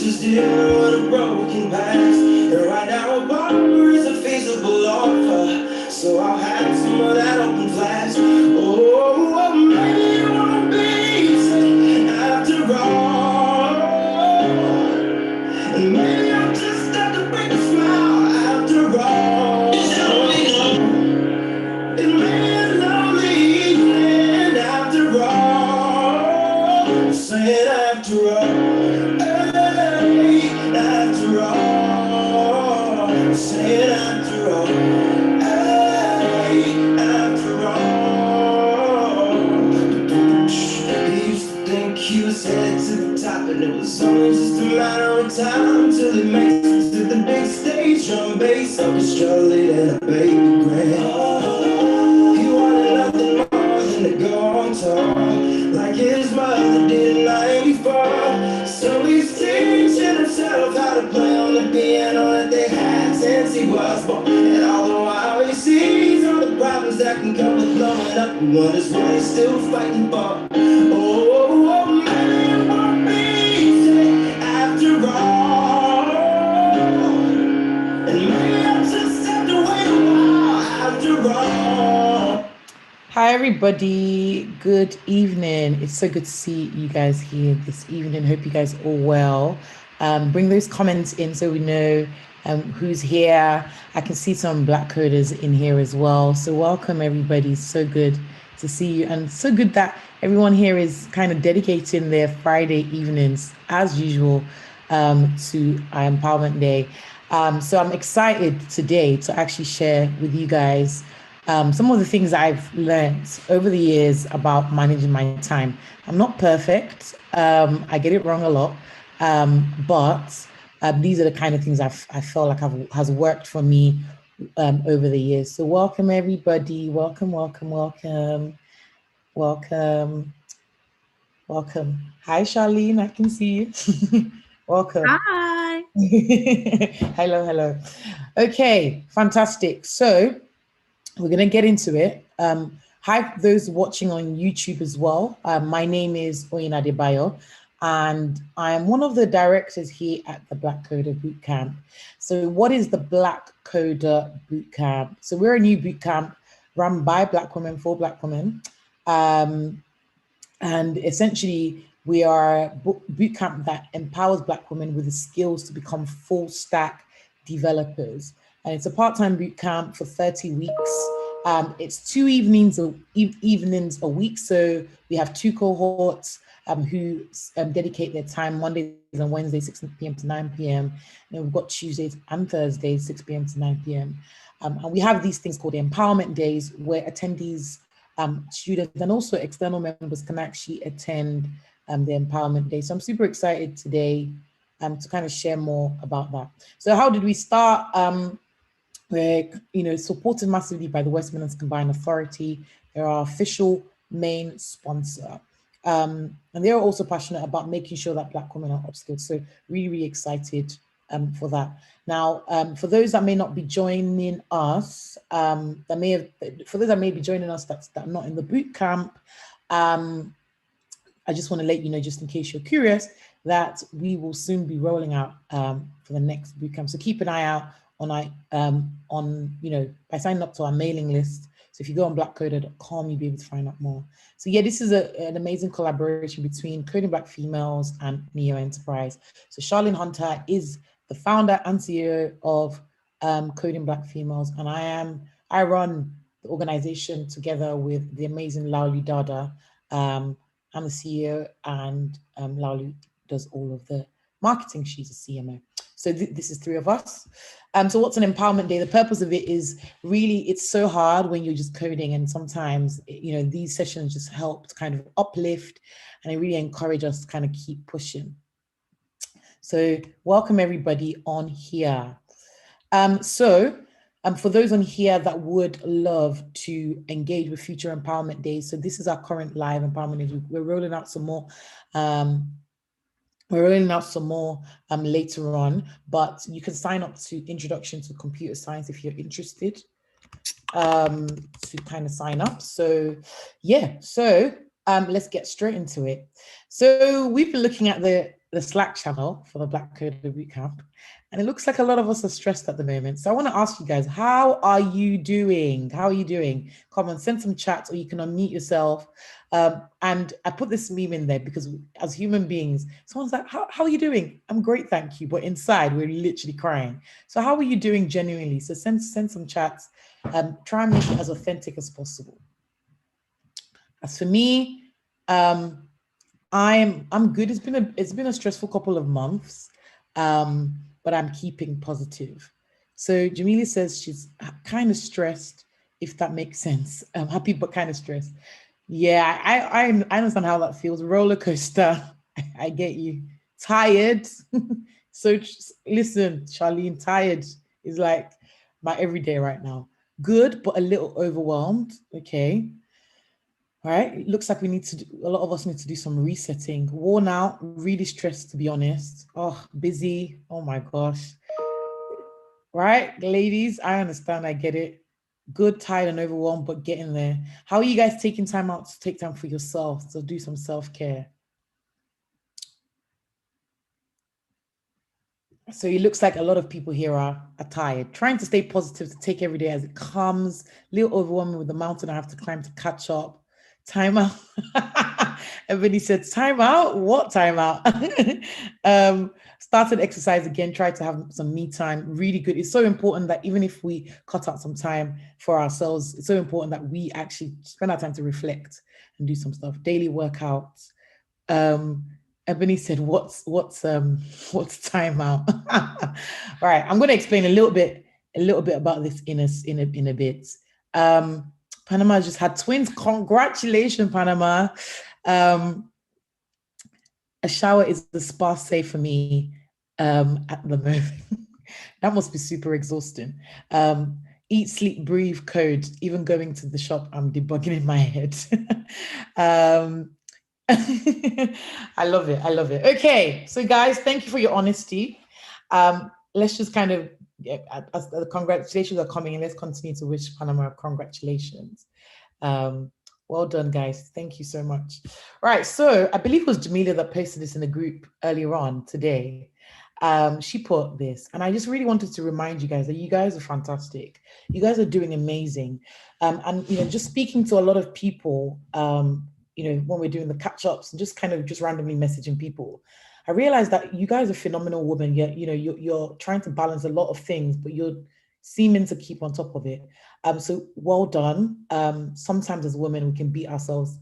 just dealing with a broken past. And right now a bar is a feasible offer, so I'll have some of that open flash. Oh, maybe it won't be easy after all. And maybe I'll just have to break a smile after all. It may be a lonely evening after all. Say it after all. Hey, after all. Say it after all. Hey, after all. He used to think he was headed to the top, and it was only just a matter of time till he makes it to the big stage. Drum bass, orchestrated and a baby grand. He wanted nothing more than to go on tour, like his mother did in '94. So he's teaching himself how to play on the piano that they had since he was born. And all the while he sees all the problems that can come with blowing up, he wonders what he's still fighting for. Oh, maybe it won't be easy after all. And maybe I'll just have to wait a while after all. Hi, everybody. Good evening. It's so good to see you guys here this evening. Hope you guys are all well. Bring those comments in so we know who's here. I can see some Black coders in here as well. So welcome, everybody. So good to see you. And so good that everyone here is kind of dedicating their Friday evenings, as usual, to our Empowerment Day. So I'm excited today to actually share with you guys some of the things I've learned over the years about managing my time. I'm not perfect. I get it wrong a lot. But these are the kind of things I feel like has worked for me over the years. So welcome, everybody. Welcome, welcome, welcome, welcome, welcome. Hi, Charlene. I can see you. Welcome. Hi. Hello, hello. Okay, fantastic. So we're going to get into it. Hi, those watching on YouTube as well. My name is Oyin Adebayo, and I am one of the directors here at the Black Coder Bootcamp. So what is the Black Coder Bootcamp? So we're a new bootcamp run by Black women for Black women. And essentially, we are a bootcamp that empowers Black women with the skills to become full stack developers. And it's a part-time boot camp for 30 weeks. It's 2 evenings a week. So we have 2 cohorts who dedicate their time Mondays and Wednesdays, 6 p.m. to 9 p.m. And we've got Tuesdays and Thursdays, 6 p.m. to 9 p.m. And we have these things called the empowerment days, where attendees, students, and also external members can actually attend the empowerment day. So I'm super excited today to kind of share more about that. So how did we start? We're supported massively by the West Midlands Combined Authority. They're our official main sponsor. And they're also passionate about making sure that Black women are upskilled. So really, really excited for that. Now, for those that may not be joining us, for those that may be joining us that are not in the boot camp, I just want to let you know, just in case you're curious, that we will soon be rolling out for the next bootcamp. So keep an eye out by signing up to our mailing list. So if you go on blackcoder.com, you'll be able to find out more. So yeah, this is an amazing collaboration between Coding Black Females and Neo Enterprise. So Charlene Hunter is the founder and CEO of Coding Black Females, and I run the organization together with the amazing Lauli Dada. I'm the CEO, and Lauli does all of the marketing. She's a CMO. So this is 3 of us. So what's an empowerment day? The purpose of it is really, it's so hard when you're just coding, and sometimes, these sessions just help to kind of uplift, and they really encourage us to kind of keep pushing. So welcome everybody on here. For those on here that would love to engage with future empowerment days, so this is our current live empowerment days. We're rolling out some more. Later on, but you can sign up to Introduction to Computer Science if you're interested to kind of sign up. So yeah, let's get straight into it. So we've been looking at the the Slack channel for the Black Code Bootcamp, and it looks like a lot of us are stressed at the moment. So I want to ask you guys, how are you doing? How are you doing? Come on, send some chats, or you can unmute yourself. And I put this meme in there because as human beings, someone's like, how are you doing? I'm great, thank you. But inside, we're literally crying. So how are you doing genuinely? So send some chats. Try and make it as authentic as possible. As for me, I'm good. It's been a stressful couple of months, but I'm keeping positive. So Jamila says she's kind of stressed, if that makes sense. Happy but kind of stressed. Yeah, I understand how that feels. Roller coaster. I get you. Tired. So listen, Charlene, tired is like my everyday right now. Good, but a little overwhelmed. Okay. All right. It looks like we need to do, a lot of us need to do some resetting. Worn out, really stressed, to be honest. Oh, busy. Oh my gosh. Right, ladies, I understand. I get it. Good, tired, and overwhelmed, but getting there. How are you guys taking time out to take time for yourself, to do some self-care? So it looks like a lot of people here are tired, trying to stay positive, to take every day as it comes. A little overwhelming with the mountain I have to climb to catch up. Time out. Everybody said, time out? What time out? Started exercise again, tried to have some me time. Really good. It's so important that even if we cut out some time for ourselves, it's so important that we actually spend our time to reflect and do some stuff. Daily workouts. Ebony said, "What's time out?" All right, I'm going to explain a little bit about this in a bit. Panama just had twins. Congratulations, Panama. A shower is the spa safe for me at the moment. That must be super exhausting. Eat, sleep, breathe code. Even going to the shop, I'm debugging in my head. I love it. I love it. Okay, so guys, thank you for your honesty. Let's just kind of, as the congratulations are coming in, let's continue to wish Panama congratulations. Well done, guys. Thank you so much. All right, so I believe it was Jamila that posted this in the group earlier on today. She put this, and I just really wanted to remind you guys that you guys are fantastic. You guys are doing amazing. And just speaking to a lot of people, when we're doing the catch-ups and just kind of just randomly messaging people, I realized that you guys are phenomenal women. Yet, you're trying to balance a lot of things, but you're seeming to keep on top of it. So well done. Sometimes as women, we can beat ourselves.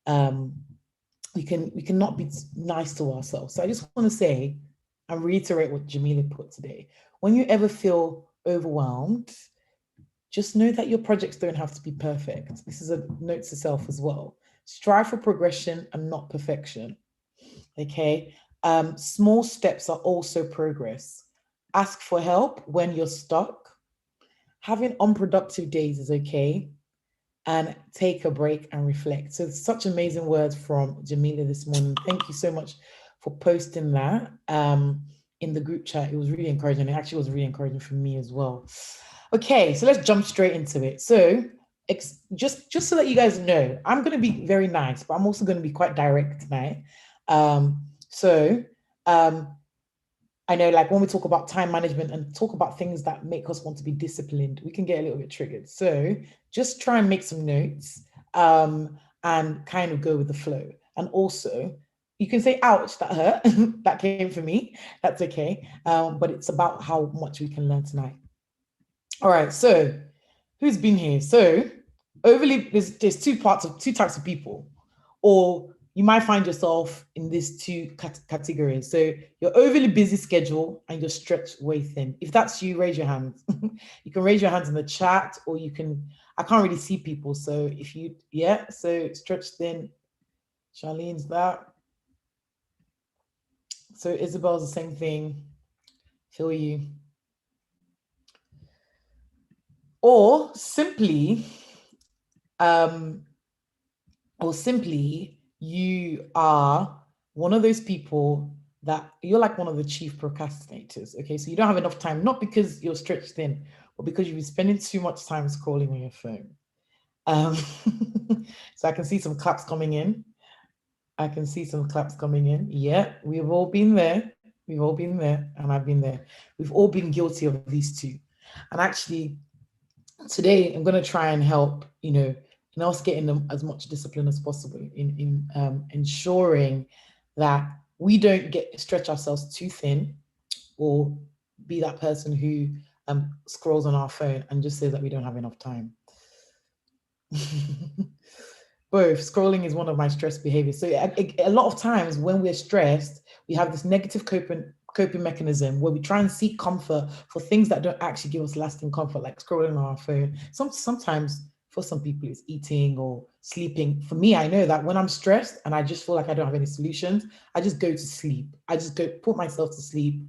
We cannot be nice to ourselves. So I just want to say and reiterate what Jamila put today. When you ever feel overwhelmed, just know that your projects don't have to be perfect. This is a note to self as well. Strive for progression and not perfection. Okay. Small steps are also progress. Ask for help when you're stuck. Having unproductive days is okay. And take a break and reflect. So such amazing words from Jamila this morning. Thank you so much for posting that in the group chat. It was really encouraging. It actually was really encouraging for me as well. Okay, so let's jump straight into it. So just so that you guys know, I'm going to be very nice, but I'm also going to be quite direct tonight. I know, like when we talk about time management and talk about things that make us want to be disciplined, we can get a little bit triggered. So just try and make some notes and kind of go with the flow. And also, you can say, ouch, that hurt. That came for me. That's okay. But it's about how much we can learn tonight. All right. So who's been here? So there's two types of people, or you might find yourself in these two categories. So your overly busy schedule and your stretched way thin. If that's you, raise your hand. You can raise your hands in the chat, or you can, I can't really see people. So if you, so stretched thin, Charlene's that. So Isabel's the same thing. Feel you. Or simply, you are one of those people that you're like one of the chief procrastinators. Okay, so you don't have enough time, not because you're stretched thin, but because you've been spending too much time scrolling on your phone. So I can see some claps coming in. I can see some claps coming in. Yeah, we've all been there. We've all been there, and I've been there. We've all been guilty of these two. And actually, today I'm going to try and help, in us getting them as much discipline as possible in ensuring that we don't get stretch ourselves too thin or be that person who scrolls on our phone and just says that we don't have enough time. Both scrolling is one of my stress behaviors. So a lot of times when we're stressed, we have this negative coping mechanism where we try and seek comfort for things that don't actually give us lasting comfort, like scrolling on our phone. Sometimes for some people it's eating or sleeping. For me, I know that when I'm stressed and I just feel like I don't have any solutions, I just go to sleep. I just go put myself to sleep.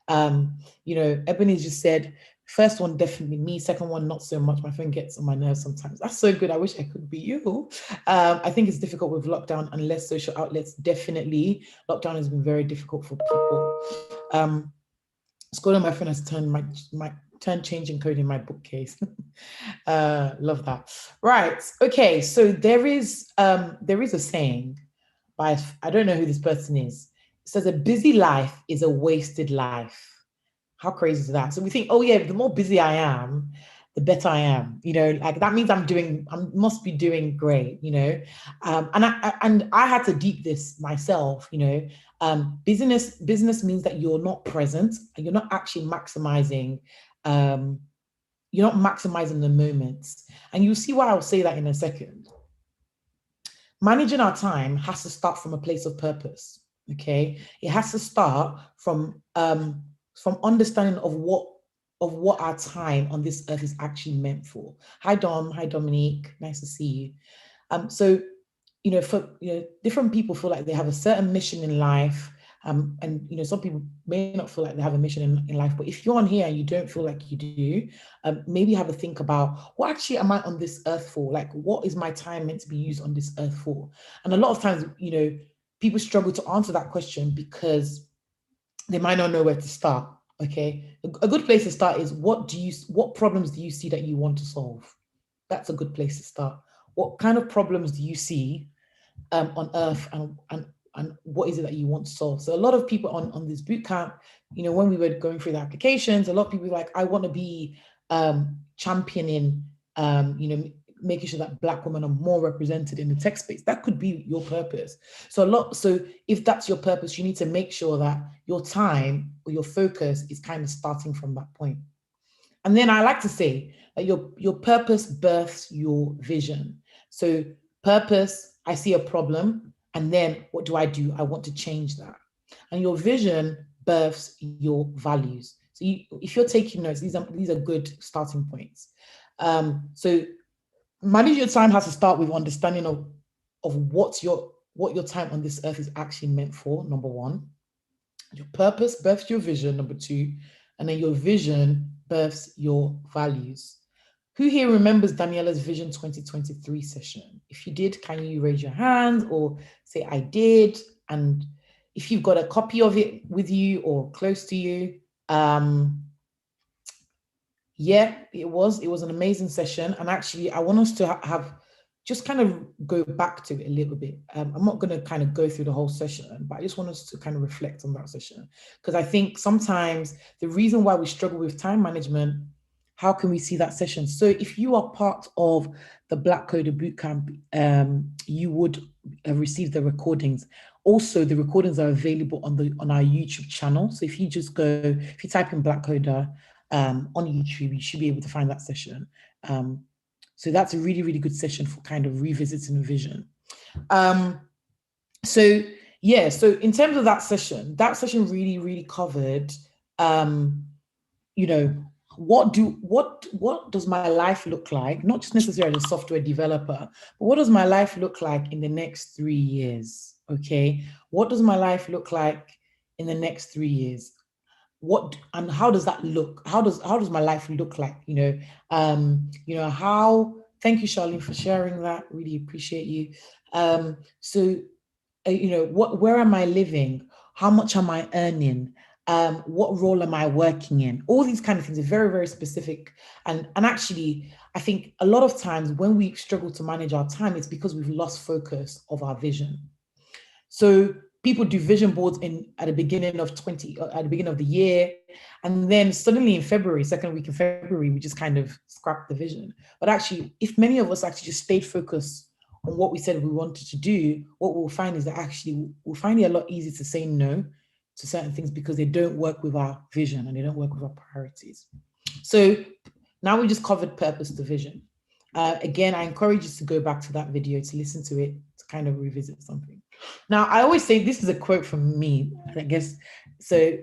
Ebony just said, first one, definitely me. Second one, not so much. My phone gets on my nerves sometimes. That's so good. I wish I could be you. I think it's difficult with lockdown and less social outlets. Definitely. Lockdown has been very difficult for people. Scrolling my phone has turned changing code in my bookcase. Love that. Right. Okay. So there is a saying by, I don't know who this person is. It says a busy life is a wasted life. How crazy is that? So we think, oh yeah, the more busy I am, the better I am. Like that means I must be doing great. And I had to deep this myself. Business means that you're not present and you're not actually maximizing. You're not maximizing the moments, and you'll see why I'll say that in a second. Managing our time has to start from a place of purpose. Okay, it has to start from understanding of what our time on this earth is actually meant for. Hi Dom, hi Dominique, nice to see you. So different people feel like they have a certain mission in life, and some people may not feel like they have a mission in life. But if you're on here and you don't feel like you do, maybe have a think about, what actually am I on this earth for? Like, what is my time meant to be used on this earth for? And a lot of times, people struggle to answer that question because they might not know where to start. Okay, a good place to start is, what problems do you see that you want to solve? That's a good place to start. What kind of problems do you see on earth, and what is it that you want to solve? So a lot of people on this boot camp, when we were going through the applications, a lot of people were like, I want to be championing, making sure that Black women are more represented in the tech space. That could be your purpose. So if that's your purpose, you need to make sure that your time or your focus is kind of starting from that point. And then I like to say that your purpose births your vision. So purpose, I see a problem, and then what do? I want to change that. And your vision births your values. So if you're taking notes, these are good starting points. So manage your time has to start with understanding of what your time on this earth is actually meant for, number one. Your purpose births your vision, number two, and then your vision births your values. Who here remembers Daniela's Vision 2023 session? If you did, can you raise your hand or say, I did? And if you've got a copy of it with you or close to you, yeah, it was an amazing session. And actually, I want us to have just kind of go back to it a little bit. I'm not going to kind of go through the whole session, but I just want us to kind of reflect on that session. Because I think sometimes the reason why we struggle with time management, how can we see that session? So if you are part of the Black Coder Bootcamp, you would receive the recordings. Also, the recordings are available on our YouTube channel. So if you type in Black Coder on YouTube, you should be able to find that session. So that's a really, really good session for kind of revisiting vision. So in terms of that session really, really covered, what does my life look like? Not just necessarily as a software developer, but what does my life look like in the next 3 years? Okay, what does my life look like in the next 3 years? And how does that look? How does my life look like? Thank you, Charlene, for sharing that. Really appreciate you. Where am I living? How much am I earning? What role am I working in? All these kind of things are very, very specific. And actually, I think a lot of times when we struggle to manage our time, it's because we've lost focus of our vision. So people do vision boards at the beginning of the year, and then suddenly in February, second week in February, we just kind of scrap the vision. But actually, if many of us actually just stayed focused on what we said we wanted to do, what we'll find is that actually we'll find it a lot easier to say no to certain things because they don't work with our vision and they don't work with our priorities. So now we just covered purpose to vision. Again, I encourage you to go back to that video to listen to it, to kind of revisit something. Now, I always say, this is a quote from me, I guess. So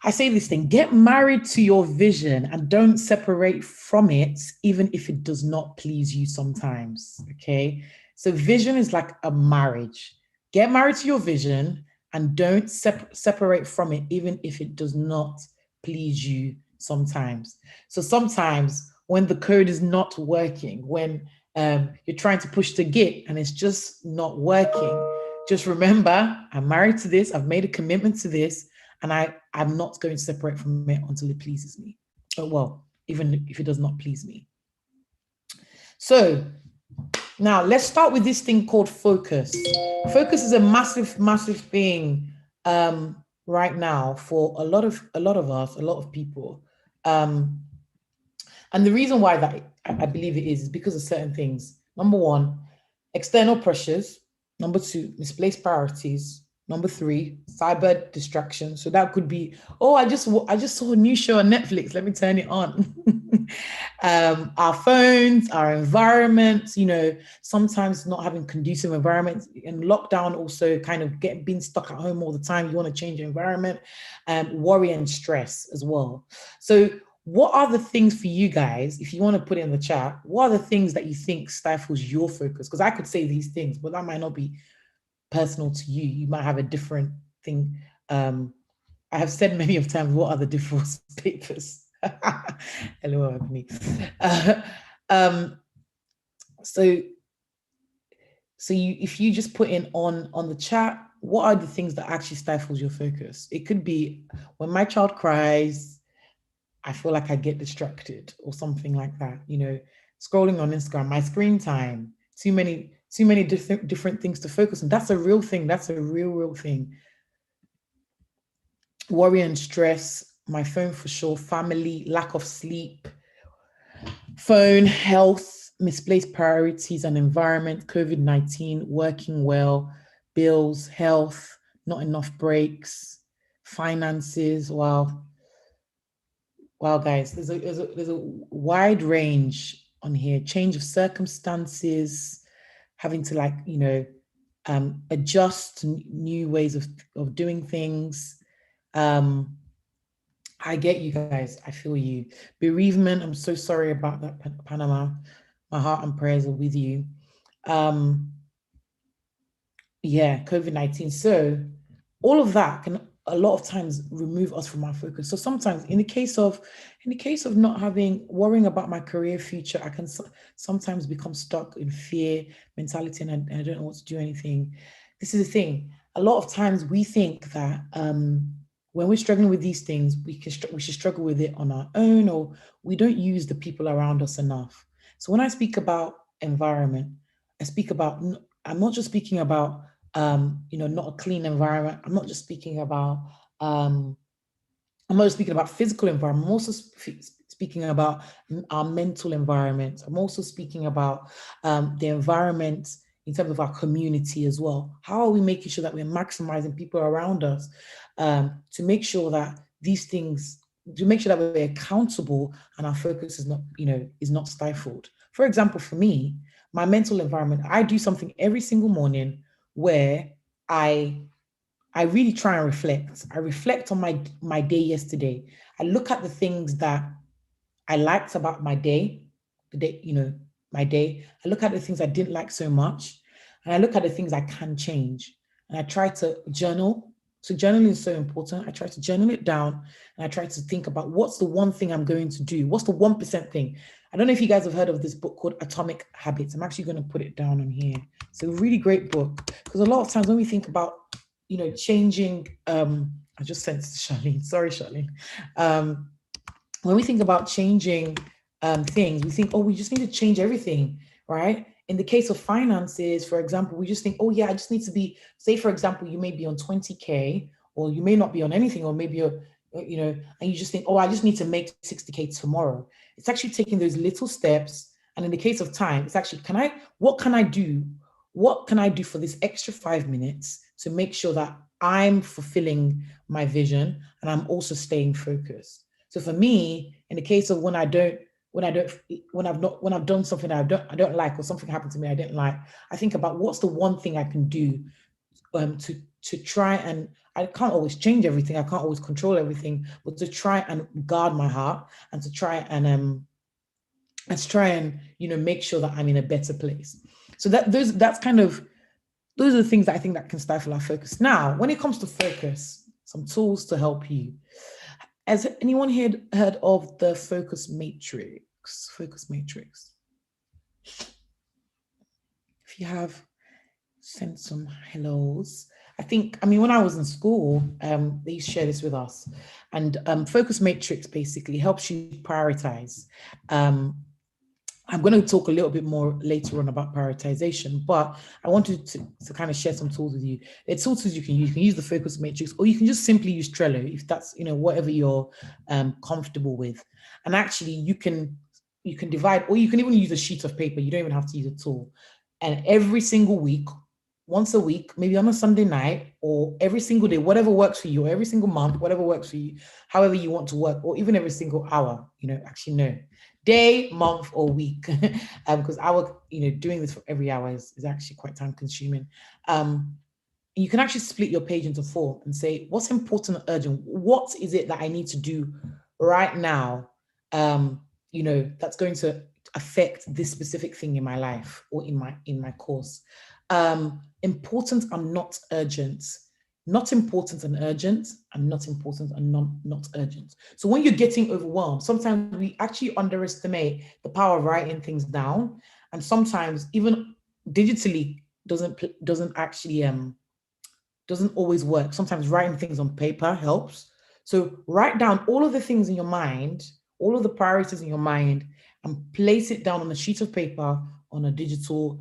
I say this thing: get married to your vision and don't separate from it, even if it does not please you sometimes. Okay. So vision is like a marriage. Get married to your vision and don't separate from it, even if it does not please you sometimes. So sometimes when the code is not working, when you're trying to push the git and it's just not working, just remember, I'm married to this, I've made a commitment to this, and I'm not going to separate from it until it pleases me. Well, even if it does not please me. So now let's start with this thing called focus. Focus is a massive, massive thing right now for a lot of us, a lot of people. And the reason why that I believe it is because of certain things. Number one, external pressures. Number two, misplaced priorities. Number three, cyber distraction. So that could be, oh, I just saw a new show on Netflix. Let me turn it on. Our phones, our environment, sometimes not having conducive environments, and lockdown also kind of being stuck at home all the time. You want to change your environment, worry and stress as well. So what are the things for you guys, if you want to put it in the chat, what are the things that you think stifles your focus? Because I could say these things, but that might not be personal to you. You might have a different thing. I have said many of times, what are the divorce papers? Hello, me. If you just put in on the chat, what are the things that actually stifles your focus? It could be when my child cries, I feel like I get distracted or something like that. Scrolling on Instagram, my screen time, too many different things to focus on. That's a real thing. That's a real thing. Worry and stress, my phone for sure, family, lack of sleep, phone, health, misplaced priorities and environment, COVID-19, working well, bills, health, not enough breaks, finances. Wow, guys, there's a wide range on here. Change of circumstances, having to adjust to new ways of doing things. I get you guys. I feel you. Bereavement. I'm so sorry about that, Panama. My heart and prayers are with you. Yeah, COVID-19. So all of that can a lot of times remove us from our focus. So sometimes in the case of not worrying about my career future, I can sometimes become stuck in fear mentality and I don't know what to do anything. This is the thing. A lot of times we think that when we're struggling with these things, we should struggle with it on our own, or we don't use the people around us enough. So when I speak about environment, I'm not just speaking about not a clean environment. I'm not just speaking about physical environment. I'm also speaking about our mental environment. I'm also speaking about the environment in terms of our community as well. How are we making sure that we're maximizing people around us to make sure that we're accountable and our focus is not stifled. For example, for me, my mental environment, I do something every single morning where I really try and reflect. I reflect on my day yesterday. I look at the things that I liked about my day, my day. I look at the things I didn't like so much, and I look at the things I can change. And I try to journal. So journaling is so important. I try to journal it down, and I try to think about what's the one thing I'm going to do. What's the 1% thing? I don't know if you guys have heard of this book called Atomic Habits. I'm actually going to put it down on here. It's a really great book because a lot of times when we think about, changing, I just sent it to Charlene. Sorry, Charlene. When we think about changing things, we think, oh, we just need to change everything, right? in the case of finances, for example, we just think, oh yeah, I just need to be, say for example, you may be on 20K, or you may not be on anything, or maybe you're, and you just think, oh, I just need to make 60K tomorrow. It's actually taking those little steps. And in the case of time, it's actually, what can I do? What can I do for this extra 5 minutes to make sure that I'm fulfilling my vision and I'm also staying focused? So for me, in the case of when I've done something I don't like, or something happened to me I didn't like, I think about what's the one thing I can do to try, and I can't always change everything, I can't always control everything, but to try and guard my heart, and to try and make sure that I'm in a better place. So those are the things that I think that can stifle our focus. Now, when it comes to focus, some tools to help you. Has anyone heard of the focus matrix? Focus matrix. If you have, send some hellos. When I was in school, they used to share this with us. And focus matrix basically helps you prioritize. I'm going to talk a little bit more later on about prioritization, but I wanted to kind of share some tools with you. It's tools you can use. You can use the focus matrix, or you can just simply use Trello if that's, whatever you're comfortable with. And actually you can divide, or you can even use a sheet of paper. You don't even have to use a tool. And every single week, once a week, maybe on a Sunday night, or every single day, whatever works for you, or every single month, whatever works for you, however you want to work, or even every single hour, actually no. Day, month, or week, because doing this for every hour is actually quite time consuming. You can actually split your page into 4 and say, what's important and urgent? What is it that I need to do right now? That's going to affect this specific thing in my life or in my course. Important and not urgent. Not important and urgent, and not important and not urgent. So when you're getting overwhelmed, sometimes we actually underestimate the power of writing things down, and sometimes even digitally doesn't always work. Sometimes writing things on paper helps. So write down all of the things in your mind, all of the priorities in your mind, and place it down on a sheet of paper on a digital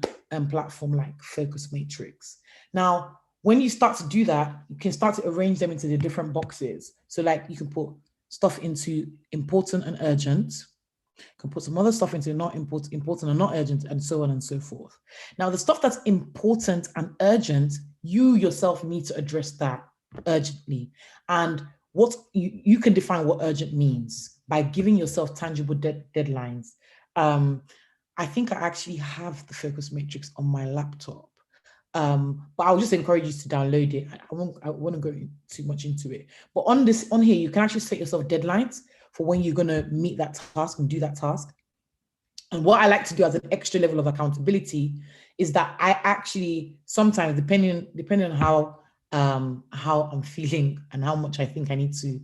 platform like Focus Matrix. Now, when you start to do that, you can start to arrange them into the different boxes. So like you can put stuff into important and urgent. You can put some other stuff into not important and not urgent, and so on and so forth. Now, the stuff that's important and urgent, you yourself need to address that urgently. And what you can define what urgent means by giving yourself tangible deadlines. I think I actually have the Focus Matrix on my laptop. But I'll just encourage you to download it. I won't go too much into it. But on here, you can actually set yourself deadlines for when you're going to meet that task and do that task. And what I like to do as an extra level of accountability is that I actually sometimes, depending on how I'm feeling and how much I think I need to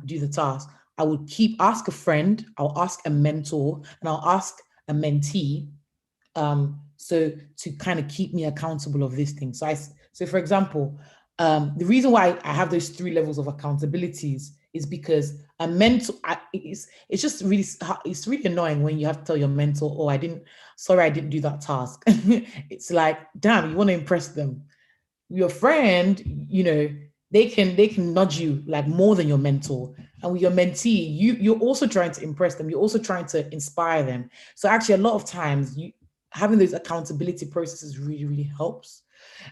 do the task, I would ask a friend, I'll ask a mentor, and I'll ask a mentee. So to kind of keep me accountable of this thing. So for example, the reason why I have those 3 levels of accountabilities is because a mentor, it's really annoying when you have to tell your mentor, oh, I didn't do that task. It's like, damn, you want to impress them. Your friend, they can nudge you like more than your mentor. And with your mentee, you're also trying to impress them. You're also trying to inspire them. So actually a lot of times having those accountability processes really, really helps.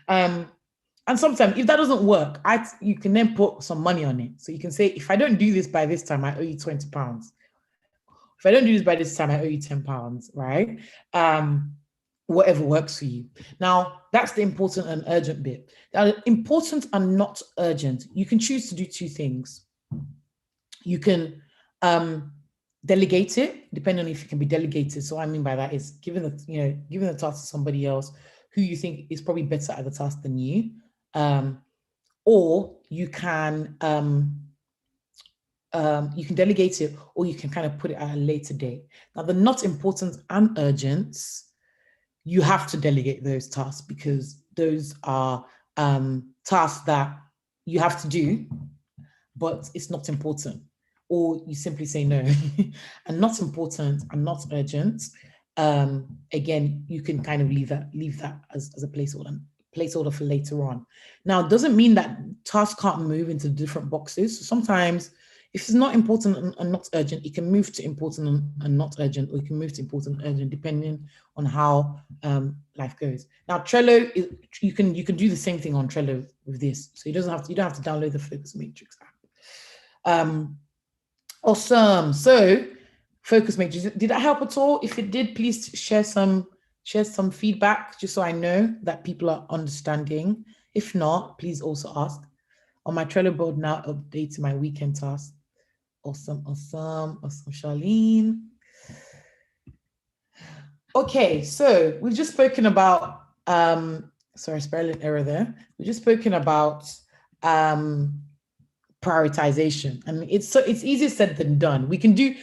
And sometimes if that doesn't work, you can then put some money on it. So you can say, if I don't do this by this time, I owe you £20. If I don't do this by this time, I owe you £10, right? Whatever works for you. Now, that's the important and urgent bit. Now, important and not urgent, you can choose to do 2 things. You can delegate it, depending on if it can be delegated. So what I mean by that is giving the task to somebody else who you think is probably better at the task than you. Or you can delegate it, or you can kind of put it at a later date. Now, the not important and urgent, you have to delegate those tasks, because those are tasks that you have to do, but it's not important, or you simply say no. And not important and not urgent, again, you can kind of leave that as a placeholder for later on. Now, it doesn't mean that tasks can't move into different boxes. So sometimes if it's not important and not urgent, it can move to important and not urgent, or you can move to important and urgent depending on how life goes. Now, Trello, you can do the same thing on Trello with this. So you don't have to download the Focus Matrix app. Awesome. So Focus Matrix, did that help at all? If it did, please share some feedback, just so I know that people are understanding. If not, please also ask. On my Trello board now, update to my weekend task. Awesome, Charlene. Okay, so we've just spoken about, sorry, spelling error there. We've just spoken about prioritization, and it's easier said than done. We can do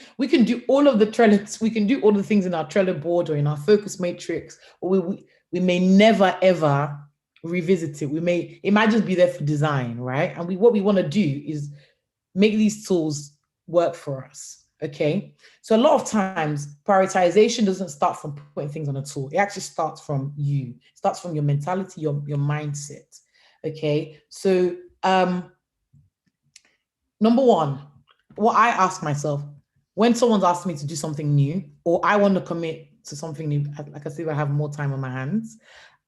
all of the Trello, we can do all the things in our Trello board or in our Focus Matrix, or we may never ever revisit it. It might just be there for design, right? And what we want to do is make these tools work for us. Okay, so a lot of times prioritization doesn't start from putting things on a tool. It actually starts from you. It starts from your mentality, your mindset. Okay, so number one, what I ask myself when someone's asked me to do something new, or I want to commit to something new, like I said, I have more time on my hands.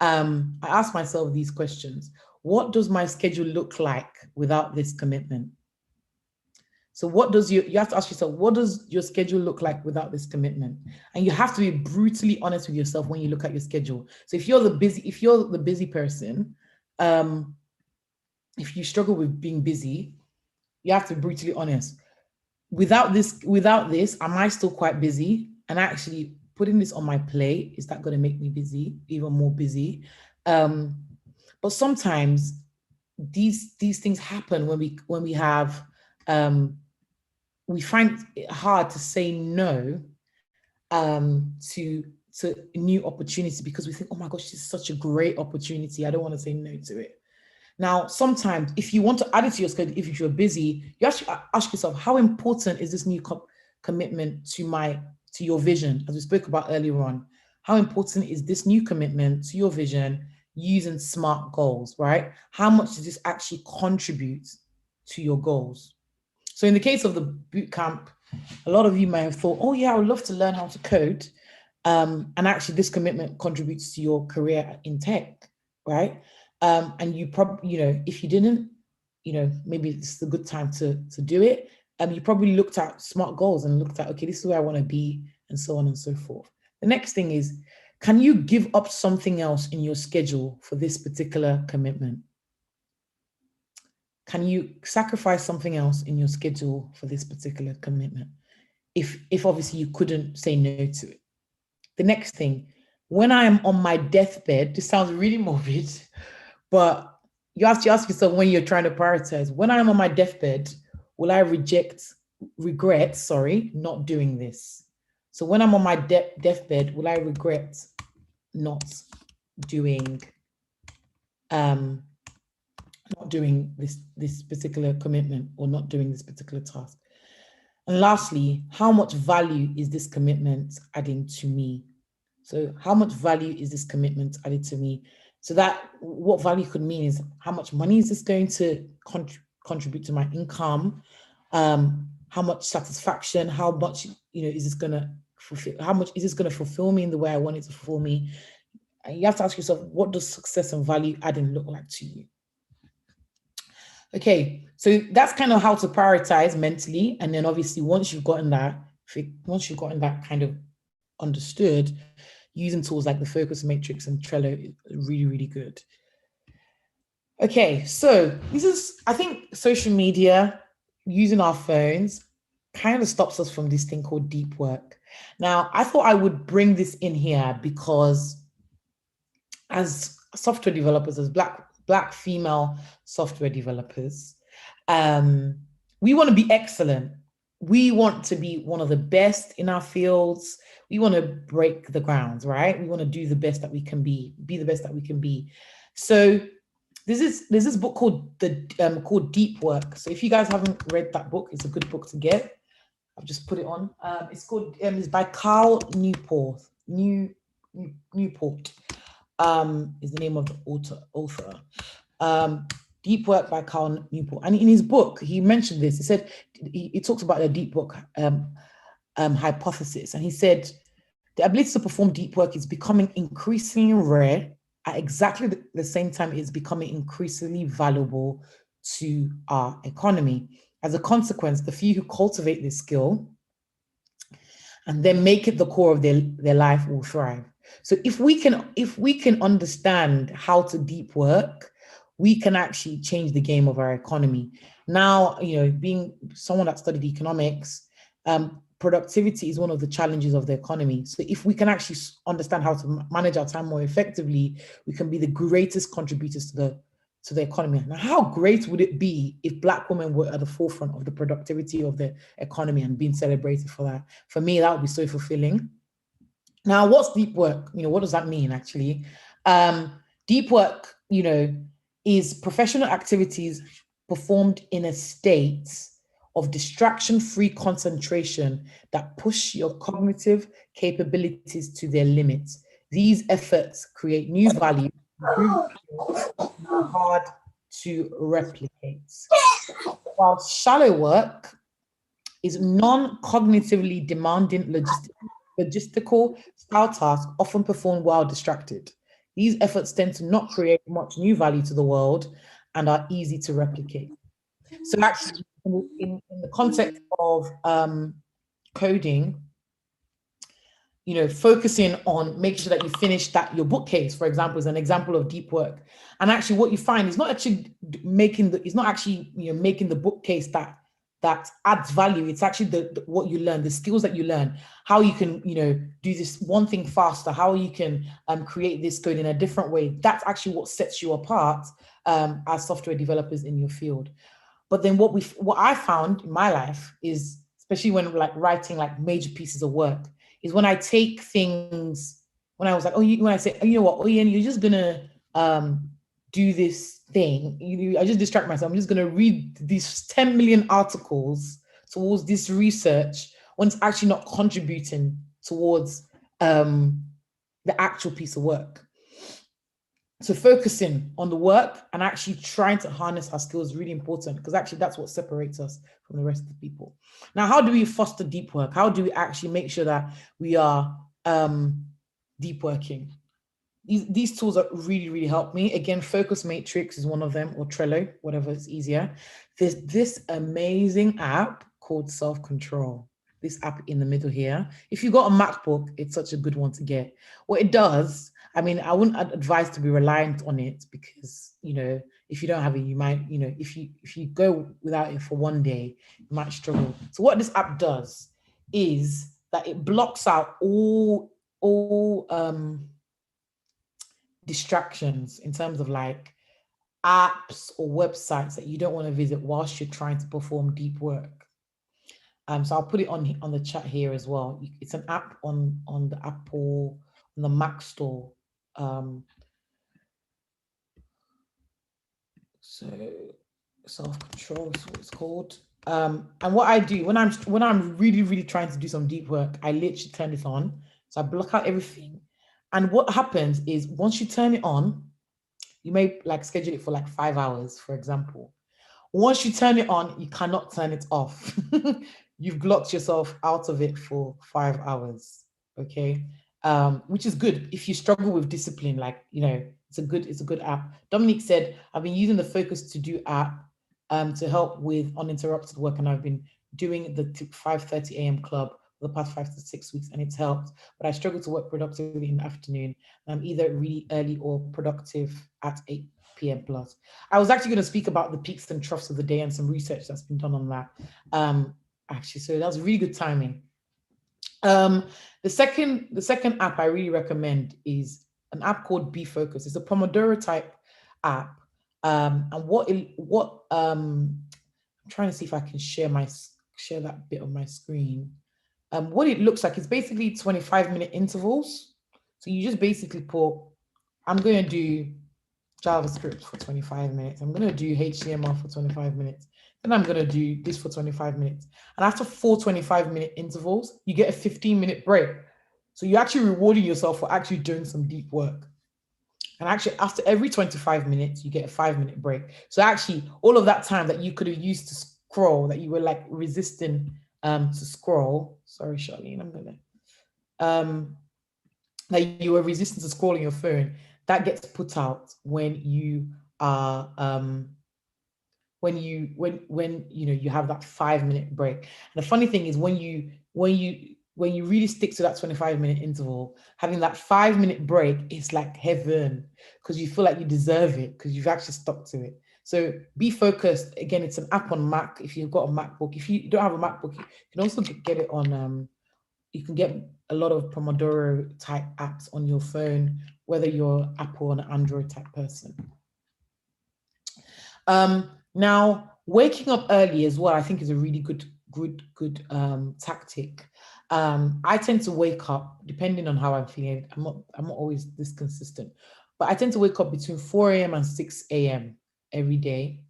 I ask myself these questions. What does my schedule look like without this commitment? So you have to ask yourself, what does your schedule look like without this commitment? And you have to be brutally honest with yourself when you look at your schedule. So if you're the busy person, if you struggle with being busy, you have to be brutally honest. Without this, am I still quite busy? And actually putting this on my plate, is that going to make me busy, even more busy? But sometimes these things happen when we have we find it hard to say no to new opportunity, because we think, oh my gosh, this is such a great opportunity, I don't want to say no to it. Now, sometimes if you want to add it to your schedule, if you're busy, you have to ask yourself, how important is this new commitment to your vision? As we spoke about earlier on, how important is this new commitment to your vision using SMART goals, right? How much does this actually contribute to your goals? So in the case of the bootcamp, a lot of you may have thought, oh yeah, I would love to learn how to code. And actually this commitment contributes to your career in tech, right? And you probably, if you didn't, maybe it's a good time to do it. You probably looked at SMART goals and looked at, okay, this is where I want to be, and so on and so forth. The next thing is, can you give up something else in your schedule for this particular commitment? Can you sacrifice something else in your schedule for this particular commitment? If obviously you couldn't say no to it. The next thing, when I am on my deathbed, this sounds really morbid, but you have to ask yourself when you're trying to prioritize, when I'm on my deathbed, will I regret not doing this? So when I'm on my deathbed, will I regret not doing this particular commitment, or not doing this particular task? And lastly, how much value is this commitment adding to me? So how much value is this commitment added to me? So that what value could mean is, how much money is this going to contribute to my income? How much satisfaction? How much is this going to fulfill? How much is this going to fulfill me in the way I want it to fulfill me? And you have to ask yourself, what does success and value adding look like to you? Okay, so that's kind of how to prioritize mentally. And then obviously once you've gotten that kind of understood, using tools like the Focus Matrix and Trello is really, really good. Okay, so I think social media, using our phones, kind of stops us from this thing called deep work. Now, I thought I would bring this in here because as software developers, as Black female software developers, we want to be excellent. We want to be one of the best in our fields. We want to break the grounds, right? We want to do the best that we can be the best that we can be. So there's this book called called Deep Work. So if you guys haven't read that book, it's a good book to get. I've just put it on. It's by Cal Newport. Newport is the name of the author. Deep Work by Carl Newport. And in his book, he mentioned this. He said, he talks about the deep work hypothesis. And he said, the ability to perform deep work is becoming increasingly rare. At exactly the same time, it's becoming increasingly valuable to our economy. As a consequence, the few who cultivate this skill and then make it the core of their life will thrive. So if we can understand how to deep work, we can actually change the game of our economy. Now, being someone that studied economics, productivity is one of the challenges of the economy. So if we can actually understand how to manage our time more effectively, we can be the greatest contributors to the economy. Now, how great would it be if Black women were at the forefront of the productivity of the economy and being celebrated for that? For me, that would be so fulfilling. Now, what's deep work? What does that mean, actually? Deep work, is professional activities performed in a state of distraction-free concentration that push your cognitive capabilities to their limits. These efforts create new value, improve skills, and are hard to replicate. While shallow work is non-cognitively demanding logistical style tasks often performed while distracted. These efforts tend to not create much new value to the world and are easy to replicate. So actually, in the context of coding, focusing on making sure that you finish your bookcase, for example, is an example of deep work. And actually, what you find is not actually making the bookcase that adds value. It's actually what you learn, the skills that you learn, how you can do this one thing faster, how you can create this code in a different way. That's actually what sets you apart as software developers in your field. But then what I found in my life is, especially when writing major pieces of work, is when I take things, when I was like, when I say, you know what, Oyin, you're just gonna do this thing. I just distract myself. I'm just gonna read these 10 million articles towards this research when it's actually not contributing towards the actual piece of work. So focusing on the work and actually trying to harness our skills is really important, because actually that's what separates us from the rest of the people. Now, how do we foster deep work? How do we actually make sure that we are deep working? These tools are really, really help me. Again, Focus Matrix is one of them, or Trello, whatever is easier. There's this amazing app called Self-Control. This app in the middle here. If you've got a MacBook, it's such a good one to get. What it does, I wouldn't advise to be reliant on it, because, if you don't have it, you might, if you go without it for one day, you might struggle. So what this app does is that it blocks out all distractions in terms of apps or websites that you don't want to visit whilst you're trying to perform deep work. So I'll put it on the chat here as well. It's an app on the Apple, on the Mac store. So Self-Control is what it's called. And what I do when I'm really, really trying to do some deep work, I literally turn it on. So I block out everything. And what happens is, once you turn it on, you may schedule it for 5 hours, for example. Once you turn it on, you cannot turn it off. You've blocked yourself out of it for 5 hours. Okay. Which is good if you struggle with discipline. It's a good app. Dominique said, I've been using the Focus To Do app to help with uninterrupted work, and I've been doing the 5:30 a.m. club for the past 5 to 6 weeks, and it's helped. But I struggle to work productively in the afternoon. I'm either really early or productive at 8 p.m. plus. I was actually going to speak about the peaks and troughs of the day and some research that's been done on that. Actually, so that was really good timing. The second app I really recommend is an app called Be Focus. It's a Pomodoro type app. And I'm trying to see if I can share that bit on my screen. What it looks like is basically 25-minute intervals. So you just basically put, I'm going to do JavaScript for 25 minutes. I'm going to do HTML for 25 minutes. Then I'm going to do this for 25 minutes. And after 4 25-minute intervals, you get a 15-minute break. So you're actually rewarding yourself for actually doing some deep work. And actually, after every 25 minutes, you get a 5-minute break. So actually, all of that time that you could have used to scroll, that you were like resisting to scroll. Sorry, Charlene, I'm gonna that you were resistant to scrolling your phone, that gets put out when you are when you you have that 5-minute break. And the funny thing is when you really stick to that 25-minute interval, having that 5-minute break is like heaven, because you feel like you deserve it because you've actually stuck to it. So be focused. Again, it's an app on Mac. If you've got a MacBook, if you don't have a MacBook, you can also get it on you can get a lot of Pomodoro type apps on your phone, whether you're Apple or an Android type person. Now, waking up early as well, I think is a really good tactic. I tend to wake up, depending on how I'm feeling. I'm not always this consistent, but I tend to wake up between 4 a.m. and 6 a.m. every day.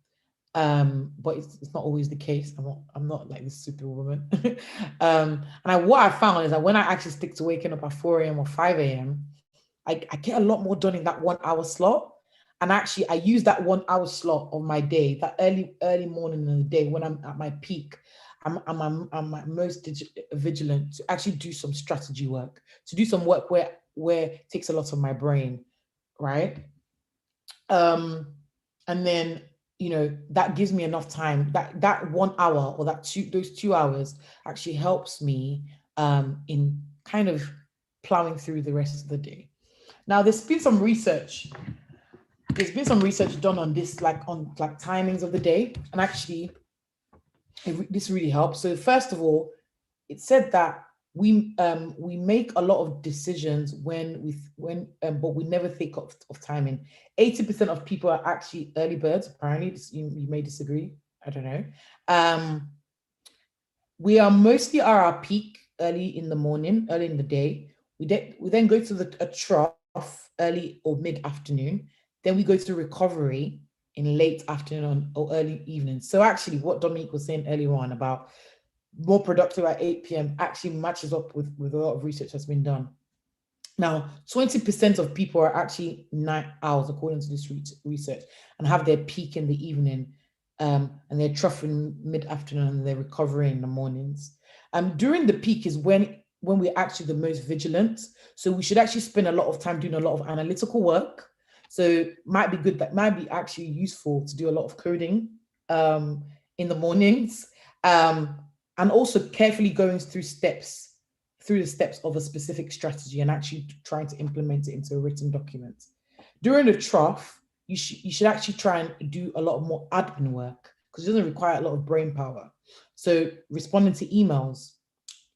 But it's not always the case. I'm not like this superwoman. What I found is that when I actually stick to waking up at 4 a.m. or 5 a.m., I get a lot more done in that 1 hour slot. And actually, I use that 1 hour slot of my day, that early morning in the day when I'm at my peak. I'm my most vigilant to actually do some strategy work, to do some work where it takes a lot of my brain, right? And then that gives me enough time. That 1 hour or those 2 hours actually helps me in kind of plowing through the rest of the day. Now, there's been some research done on this, like timings of the day, and actually this really helps. So first of all, it said that we make a lot of decisions but we never think of timing. 80% of people are actually early birds. Apparently, you may disagree. I don't know. We are mostly at our peak early in the morning, early in the day. We then go to a trough early or mid-afternoon. Then we go to recovery in late afternoon or early evening. So actually what Dominique was saying earlier on about more productive at 8 p.m. actually matches up with a lot of research that's been done. Now, 20% of people are actually night owls, according to this research, and have their peak in the evening, and they're troughing mid-afternoon, and they're recovering in the mornings. During the peak is when we're actually the most vigilant. So we should actually spend a lot of time doing a lot of analytical work. So might be actually useful to do a lot of coding in the mornings, and also carefully going through the steps of a specific strategy and actually trying to implement it into a written document. During the trough, you should actually try and do a lot more admin work because it doesn't require a lot of brain power. So responding to emails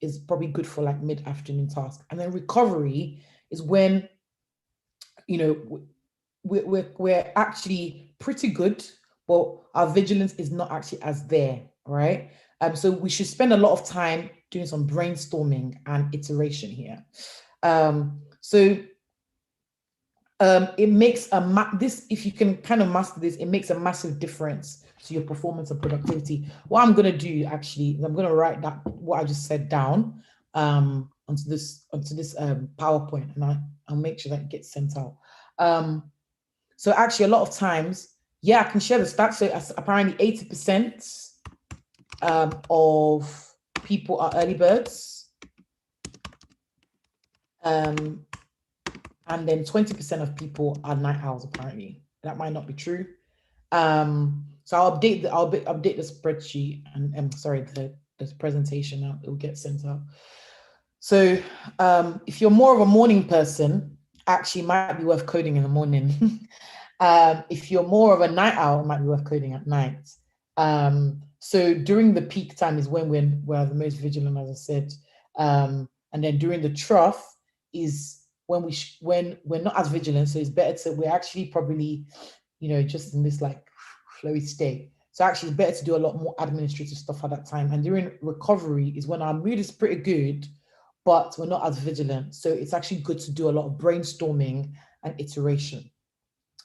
is probably good for like mid-afternoon task. And then recovery is when, we're actually pretty good, but our vigilance is not actually as there, right? So we should spend a lot of time doing some brainstorming and iteration here. It makes if you can kind of master this, it makes a massive difference to your performance and productivity. What I'm going to do actually is I'm going to write that what I just said down onto this PowerPoint, and I'll make sure that it gets sent out. So actually, a lot of times, I can share the stats. So apparently 80% of people are early birds. And then 20% of people are night owls, apparently. That might not be true. So I'll update the spreadsheet and sorry, the presentation out. It will get sent out. So if you're more of a morning person, actually might be worth coding in the morning. If you're more of a night owl, it might be worth coding at night. So during the peak time is when we're the most vigilant, as I said. And then during the trough is when we're not as vigilant. So it's better we're actually probably, just in this like flowy state. So actually it's better to do a lot more administrative stuff at that time. And during recovery is when our mood is pretty good, but we're not as vigilant. So it's actually good to do a lot of brainstorming and iteration.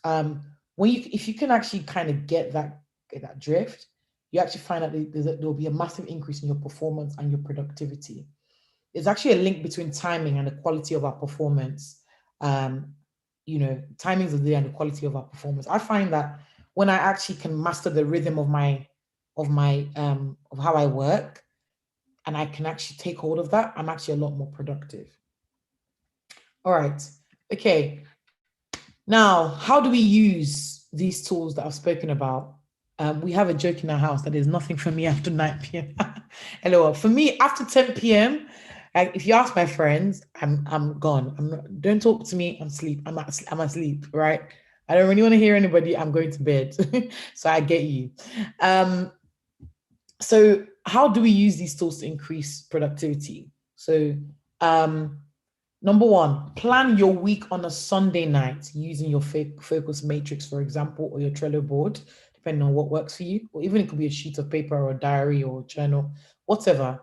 If you can actually kind of get that drift, you actually find out there'll be a massive increase in your performance and your productivity. there's actually a link between timing and the quality of our performance. Timings of the day and the quality of our performance. I find that when I actually can master the rhythm of how I work, and I can actually take hold of that, I'm actually a lot more productive. All right. Okay. Now, how do we use these tools that I've spoken about? We have a joke in our house that there's nothing for me after 9 p.m. Hello. For me, after 10 p.m., like if you ask my friends, I'm gone. Don't talk to me. I'm asleep. I'm asleep. Right. I don't really want to hear anybody. I'm going to bed. So I get you. So how do we use these tools to increase productivity? So number one, plan your week on a Sunday night using your focus matrix, for example, or your Trello board, depending on what works for you, or even it could be a sheet of paper or a diary or a journal, whatever.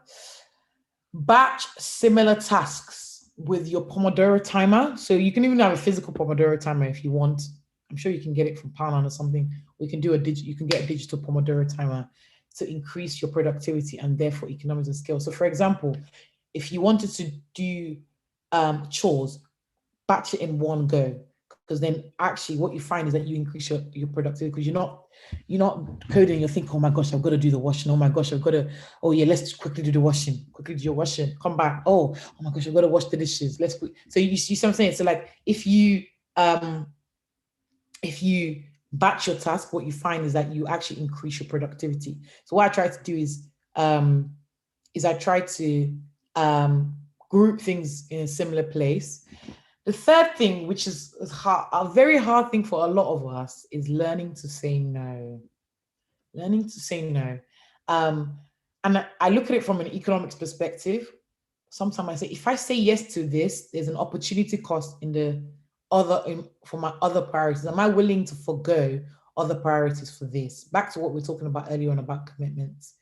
Batch similar tasks with your Pomodoro timer. So you can even have a physical Pomodoro timer if you want. I'm sure you can get it from Poundland or something. You can get a digital Pomodoro timer to increase your productivity and therefore economies of scale. So for example, if you wanted to do chores, batch it in one go, because then actually what you find is that you increase your productivity, because you're not coding, you think, oh my gosh, I've got to do the washing, oh my gosh, oh yeah, let's quickly do the washing, quickly do your washing, come back, oh my gosh, I've got to wash the dishes, so you see what I'm saying? So like if you batch your task, what you find is that you actually increase your productivity. So what I try to do is I try to group things in a similar place. The third thing, which is a very hard thing for a lot of us, is learning to say no. Learning to say no. And I look at it from an economics perspective. Sometimes I say, if I say yes to this, there's an opportunity cost for my other priorities. Am I willing to forego other priorities for this? Back to what we were talking about earlier on about commitments.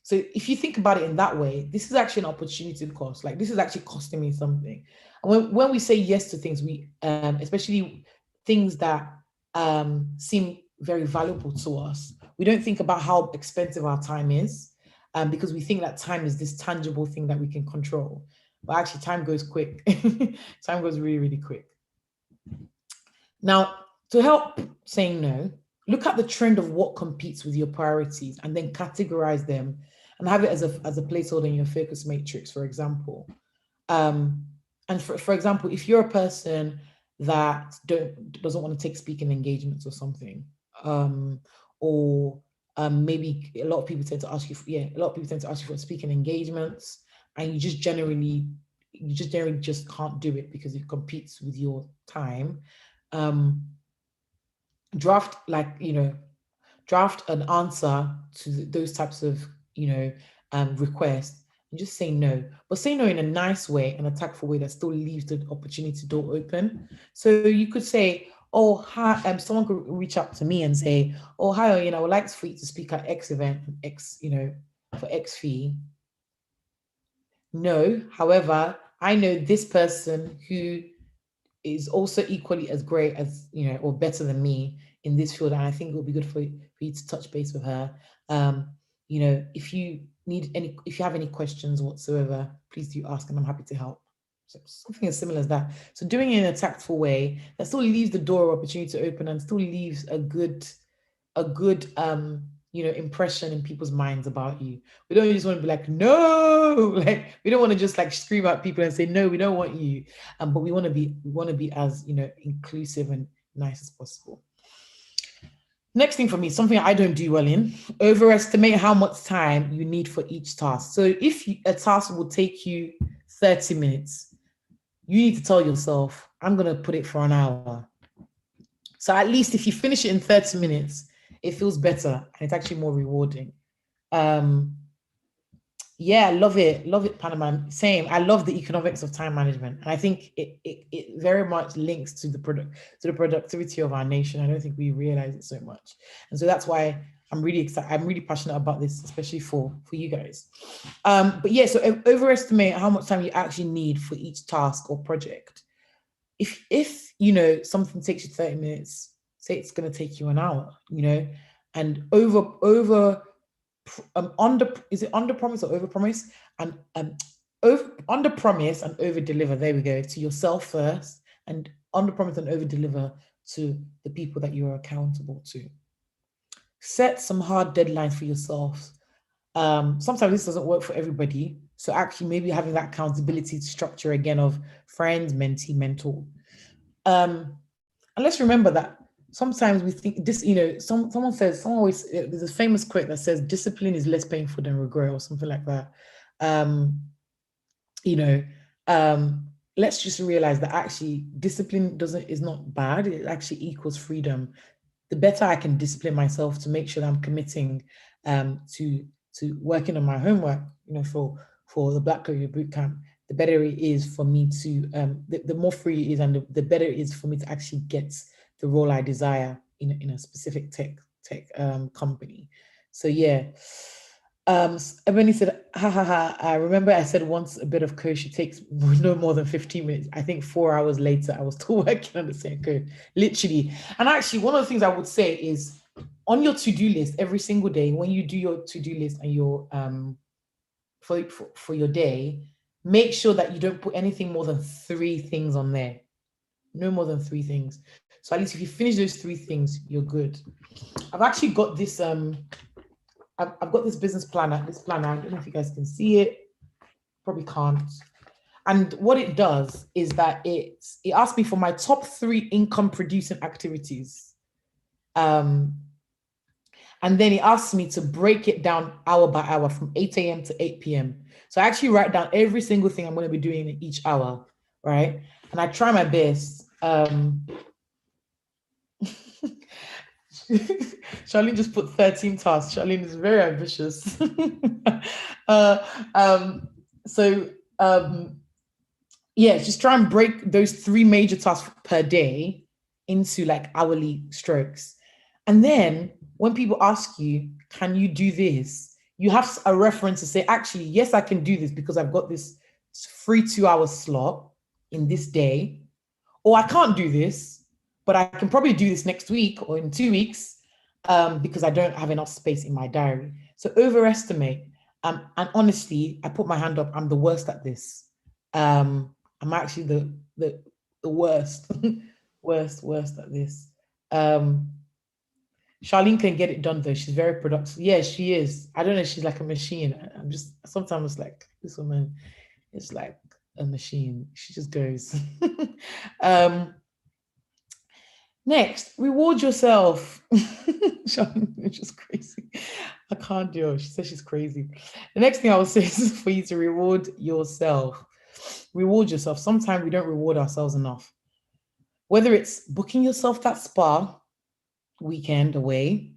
So if you think about it in that way, this is actually an opportunity cost. Like this is actually costing me something. And when we say yes to things, we especially things that seem very valuable to us, we don't think about how expensive our time is, because we think that time is this tangible thing that we can control. But actually, time goes quick. Time goes really, really quick. Now, to help saying no, look at the trend of what competes with your priorities and then categorize them and have it as a placeholder in your focus matrix, for example. And for example, if you're a person that doesn't want to take speaking engagements or something, maybe a lot of people tend to ask you for speaking engagements, and you just generally just can't do it because it competes with your time. Draft an answer to those types of requests and just say no, but say no in a nice way, an tactful way that still leaves the opportunity door open. So you could say, oh hi, someone could reach out to me and say, oh hi, I would like for you to speak at X event, X, for X fee. No, however, I know this person who is also equally as great as, or better than me in this field, and I think it would be good for you to touch base with her. If you have any questions whatsoever, please do ask, and I'm happy to help. So something as similar as that. So doing it in a tactful way that still leaves the door opportunity to open and still leaves a good impression in people's minds about you. We don't just want to be like, no, like we don't want to just like scream at people and say, no, we don't want you. But we want to be as, inclusive and nice as possible. Next thing for me, something I don't do well in, overestimate how much time you need for each task. So if a task will take you 30 minutes, you need to tell yourself, I'm going to put it for an hour. So at least if you finish it in 30 minutes, it feels better and it's actually more rewarding. Yeah, love it, Panama. Same. I love the economics of time management, and I think it very much links to the productivity of our nation. I don't think we realize it so much, and so that's why I'm really excited. I'm really passionate about this, especially for you guys. But yeah, so overestimate how much time you actually need for each task or project. If something takes you 30 minutes, say it's going to take you an hour, and over is it under promise or over promise? And under promise and over deliver. There we go. To yourself first, and under promise and over deliver to the people that you're accountable to. Set some hard deadlines for yourself. Sometimes this doesn't work for everybody. So actually maybe having that accountability structure again of friends, mentee, mentor. And let's remember that sometimes we think this, someone always, there's a famous quote that says discipline is less painful than regret or something like that. Um, you know, let's just realize that actually discipline is not bad. It actually equals freedom. The better I can discipline myself to make sure that I'm committing to working on my homework, for the Black Career Bootcamp, the better it is for me to the more free it is, and the better it is for me to actually get the role I desire in a specific tech company. So yeah. Ebony said, ha ha ha. I remember I said once a bit of code should take no more than 15 minutes. I think 4 hours later, I was still working on the same code, literally. And actually, one of the things I would say is on your to-do list every single day, when you do your to-do list and your for your day, make sure that you don't put anything more than 3 things on there. No more than 3 things. So at least if you finish those 3 things, you're good. I've actually got this I've got this business planner, I don't know if you guys can see it, probably can't. And what it does is that it asks me for my top 3 income producing activities. And then it asks me to break it down hour by hour from 8 a.m. to 8 p.m. So I actually write down every single thing I'm going to be doing in each hour, right? And I try my best. Charlene just put 13 tasks. Charlene is very ambitious. Yeah, just try and break those 3 major tasks per day into like hourly strokes. And then when people ask you, can you do this? You have a reference to say, actually, yes, I can do this because I've got this free 2-hour slot in this day. Or I can't do this, but I can probably do this next week or in 2 weeks because I don't have enough space in my diary. So overestimate. And honestly, I put my hand up. I'm the worst at this. I'm actually the worst, worst at this. Charlene can get it done though. She's very productive. Yeah, she is. I don't know. She's like a machine. I'm just sometimes like this woman is like a machine. She just goes. Next, reward yourself. Charlene, just crazy. I can't do it. She says she's crazy. The next thing I will say is for you to reward yourself. Reward yourself. Sometimes we don't reward ourselves enough. Whether it's booking yourself that spa weekend away,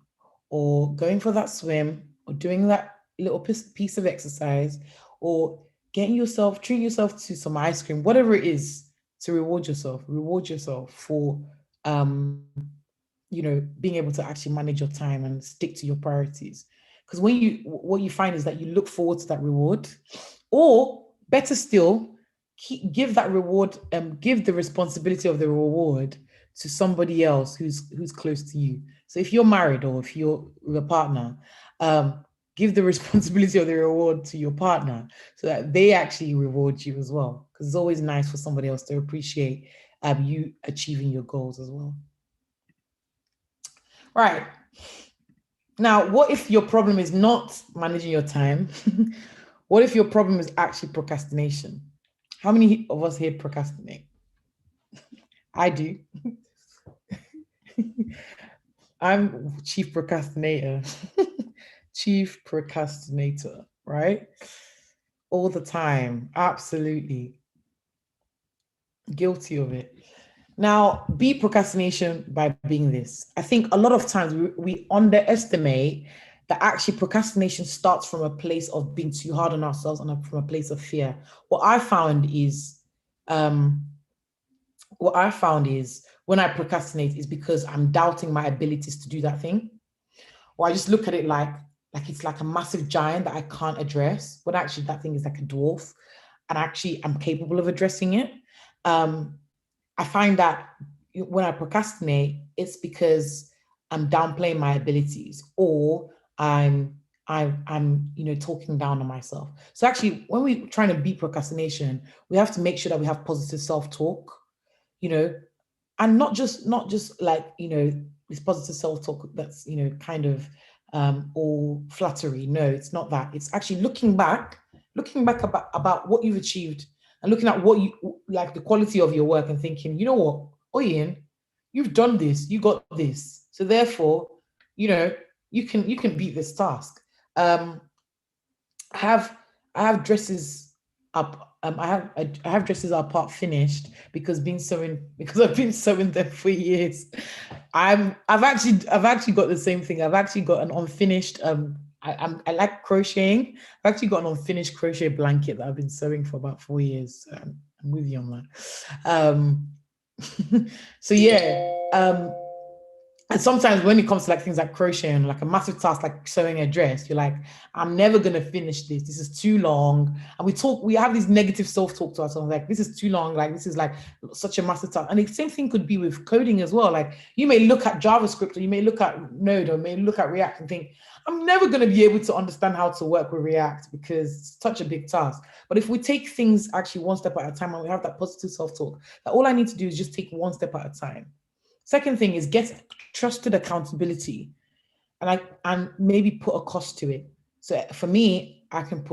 or going for that swim, or doing that little piece of exercise, or treating yourself to some ice cream, whatever it is, to reward yourself for being able to actually manage your time and stick to your priorities. Because what you find is that you look forward to that reward, or better still, give that reward, give the responsibility of the reward to somebody else who's close to you. So if you're married or if you're with a partner, give the responsibility of the reward to your partner so that they actually reward you as well. Because it's always nice for somebody else to appreciate you achieving your goals as well. Right. Now, what if your problem is not managing your time? What if your problem is actually procrastination? How many of us here procrastinate? I do. I'm chief procrastinator. Chief procrastinator, right? All the time. Absolutely. Guilty of it. Now, beat procrastination by being this. I think a lot of times we underestimate that actually procrastination starts from a place of being too hard on ourselves and from a place of fear. What I found is when I procrastinate is because I'm doubting my abilities to do that thing. Or I just look at it like it's like a massive giant that I can't address, but actually that thing is like a dwarf, and actually I'm capable of addressing it. I find that when I procrastinate, it's because I'm downplaying my abilities, or I'm I'm talking down on myself. So actually, when we're trying to beat procrastination, we have to make sure that we have positive self-talk, you know, and not just like, this positive self-talk that's, kind of all flattery. No, it's not that. It's actually looking back about what you've achieved, and looking at what you like, the quality of your work, and thinking, you know what, Oyin, you've done this, you got this. So therefore, you know, you can beat this task. Um, I have I have dresses up. I have dresses up part finished because I've been sewing them for years. I've actually got the same thing. I've actually got an unfinished. I like crocheting. I've actually got an unfinished crochet blanket that I've been sewing for about 4 years. I'm with you on that. So yeah. And sometimes when it comes to like things like crocheting, like a massive task like sewing a dress, you're like, I'm never gonna finish this. This is too long. And we have these negative self-talk to ourselves, like, this is too long, like this is like such a massive task. And the same thing could be with coding as well. Like, you may look at JavaScript, or you may look at Node, or may look at React and think, I'm never gonna be able to understand how to work with React because it's such a big task. But if we take things actually one step at a time, and we have that positive self-talk, that all I need to do is just take one step at a time. Second thing is get trusted accountability, and maybe put a cost to it. So for me, I can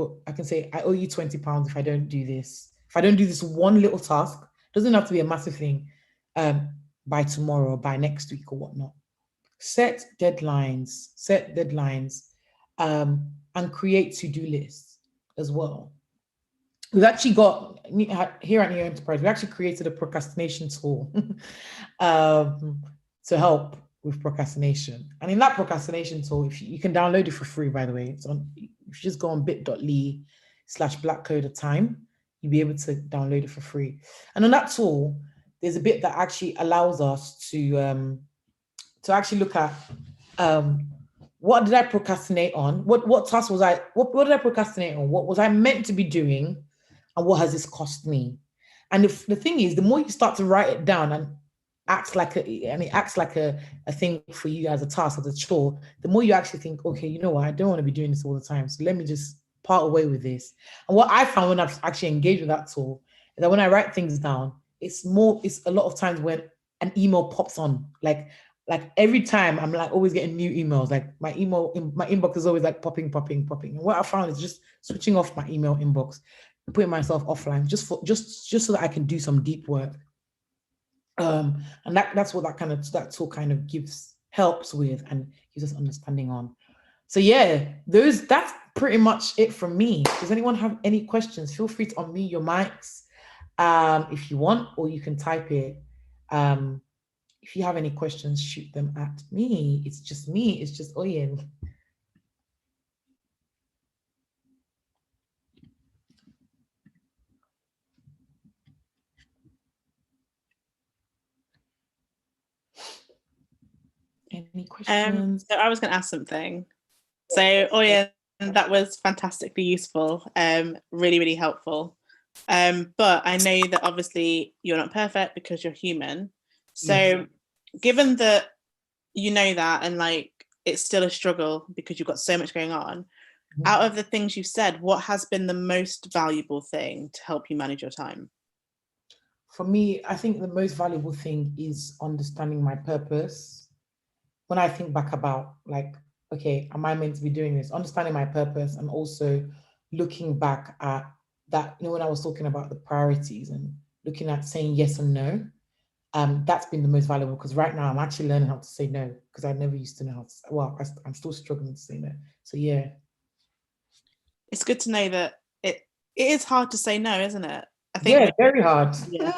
say, I owe you £20 if I don't do this. If I don't do this one little task, doesn't have to be a massive thing, um, by tomorrow, by next week, or whatnot. Set deadlines, and create to-do lists as well. We've actually got here at New Enterprise, we actually created a procrastination tool to help with procrastination. And in that procrastination tool, if you can download it for free, by the way, it's on. If you just go on bit.ly/blackcodertime, you'll be able to download it for free. And on that tool, there's a bit that actually allows us to actually look at, what did I procrastinate on? What task was what did I procrastinate on? What was I meant to be doing? And what has this cost me? And if the thing is, the more you start to write it down and it acts like a thing for you as a task, as a chore, the more you actually think, okay, you know what, I don't want to be doing this all the time. So let me just part away with this. And what I found when I've actually engaged with that tool is that when I write things down, it's a lot of times when an email pops on, like every time I'm like always getting new emails, like my inbox is always like popping. And what I found is just switching off my email inbox, putting myself offline, just so that I can do some deep work. And that's what that tool kind of helps with, and gives us understanding on. So yeah, that's pretty much it from me. Does anyone have any questions? Feel free to unmute your mics, if you want, or you can type it. If you have any questions, shoot them at me. It's just Oyin. Any questions? So I was going to ask something. So Oyin, that was fantastically useful. Really, really helpful. But I know that obviously you're not perfect because you're human. So yes. Given that you know that, and like it's still a struggle because you've got so much going on, out of the things you've said, what has been the most valuable thing to help you manage your time? For me, I think the most valuable thing is understanding my purpose. When I think back about, like, okay, am I meant to be doing this? Understanding my purpose, and also looking back at that, when I was talking about the priorities and looking at saying yes and no, that's been the most valuable, because right now I'm actually learning how to say no, because I never used to know how to. Well, I'm still struggling to say no. So yeah, it's good to know that it is hard to say no, isn't it? I think yeah, very hard. Yeah.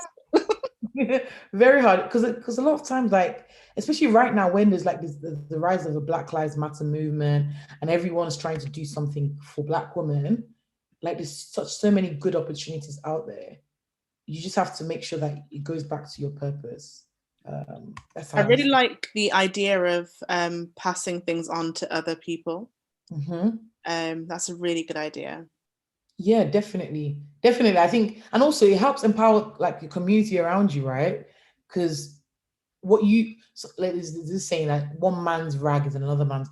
Very hard, because a lot of times, like, especially right now when there's like the rise of the Black Lives Matter movement, and everyone's trying to do something for Black women, like there's so many good opportunities out there. You just have to make sure that it goes back to your purpose. I really like the idea of passing things on to other people. That's a really good idea. Yeah, definitely. I think, and also it helps empower like the community around you, right? Because there's this saying that one man's rag is another man's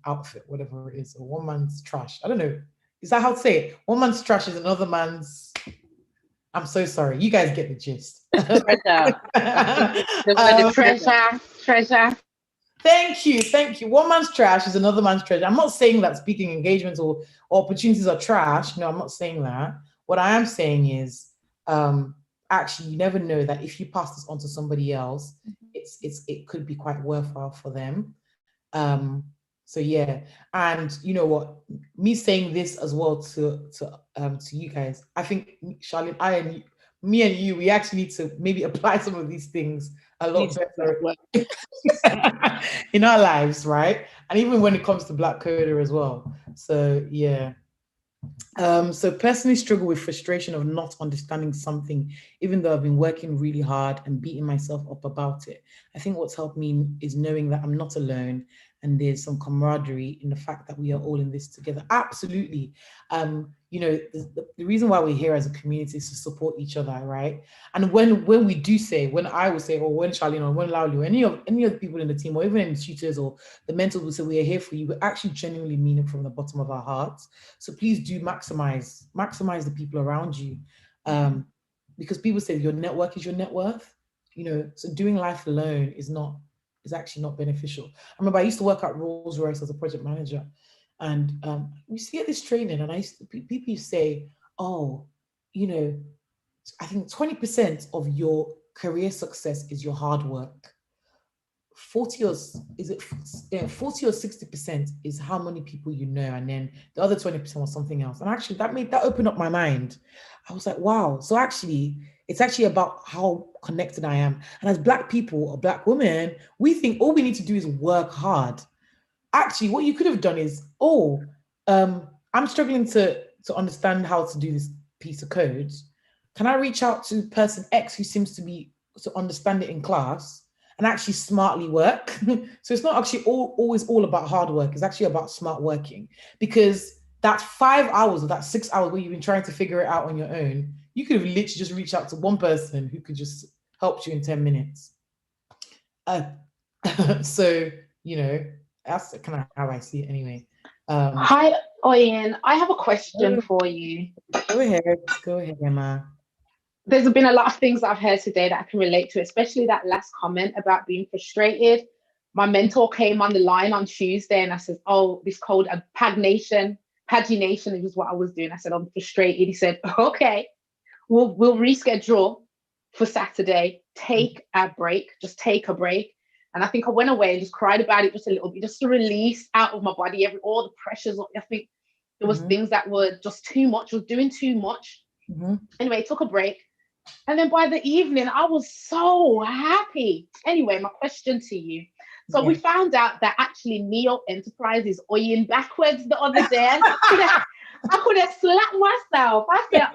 outfit, whatever it is, or one man's trash. I don't know. Is that how to say it? One man's trash is another man's. I'm so sorry. You guys get the gist. Treasure. The treasure. Thank you. Thank you. One man's trash is another man's treasure. I'm not saying that speaking engagements or opportunities are trash. No, I'm not saying that. What I am saying is actually you never know that if you pass this on to somebody else, it could be quite worthwhile for them. So yeah, and you know what? Me saying this as well to you guys, I think Charlene, me and you, we actually need to maybe apply some of these things a lot better in our lives, right? And even when it comes to Black Coder as well. So yeah. So personally struggle with frustration of not understanding something, even though I've been working really hard and beating myself up about it. I think what's helped me is knowing that I'm not alone and there's some camaraderie in the fact that we are all in this together. Absolutely. You know, the reason why we're here as a community is to support each other, right? And when we do say, when I would say, or when Charlene or when Lauli or any of the people in the team, or even in the tutors or the mentors will say we are here for you, we actually genuinely mean it from the bottom of our hearts. So please do maximize the people around you, because people say your network is your net worth. You know, so doing life alone is actually not beneficial. I remember I used to work at Rolls-Royce as a project manager, and we used to get this training, and people used to say, "Oh, you know, I think 20% of your career success is your hard work. 40 or is it 40 or 60% is how many people you know, and then the other 20% was something else." And actually that opened up my mind. I was like, wow, so actually it's actually about how connected I am. And as Black people or Black women, we think all we need to do is work hard. Actually what you could have done is, I'm struggling to understand how to do this piece of code. Can I reach out to person X who seems to understand it in class and actually smartly work? So it's not actually always all about hard work. It's actually about smart working, because that 5 hours or that 6 hours where you've been trying to figure it out on your own, you could have literally just reached out to one person who could just help you in 10 minutes. So, you know, that's kind of how I see it anyway. Hi, Oyin. I have a question for you. Go ahead, Emma. There's been a lot of things I've heard today that I can relate to, especially that last comment about being frustrated. My mentor came on the line on Tuesday and I said, "Oh, this called a pagination is what I was doing." I said, "I'm frustrated." He said, "Okay, we'll reschedule for Saturday. Take a break, just take a break." And I think I went away and just cried about it just a little bit, just to release out of my body all the pressures. I think there was things that were just too much, was doing too much. Anyway, took a break. And then by the evening, I was so happy. Anyway, my question to you. So we found out that actually Neo Enterprise is Oyin backwards the other day. I could have slapped myself. I said,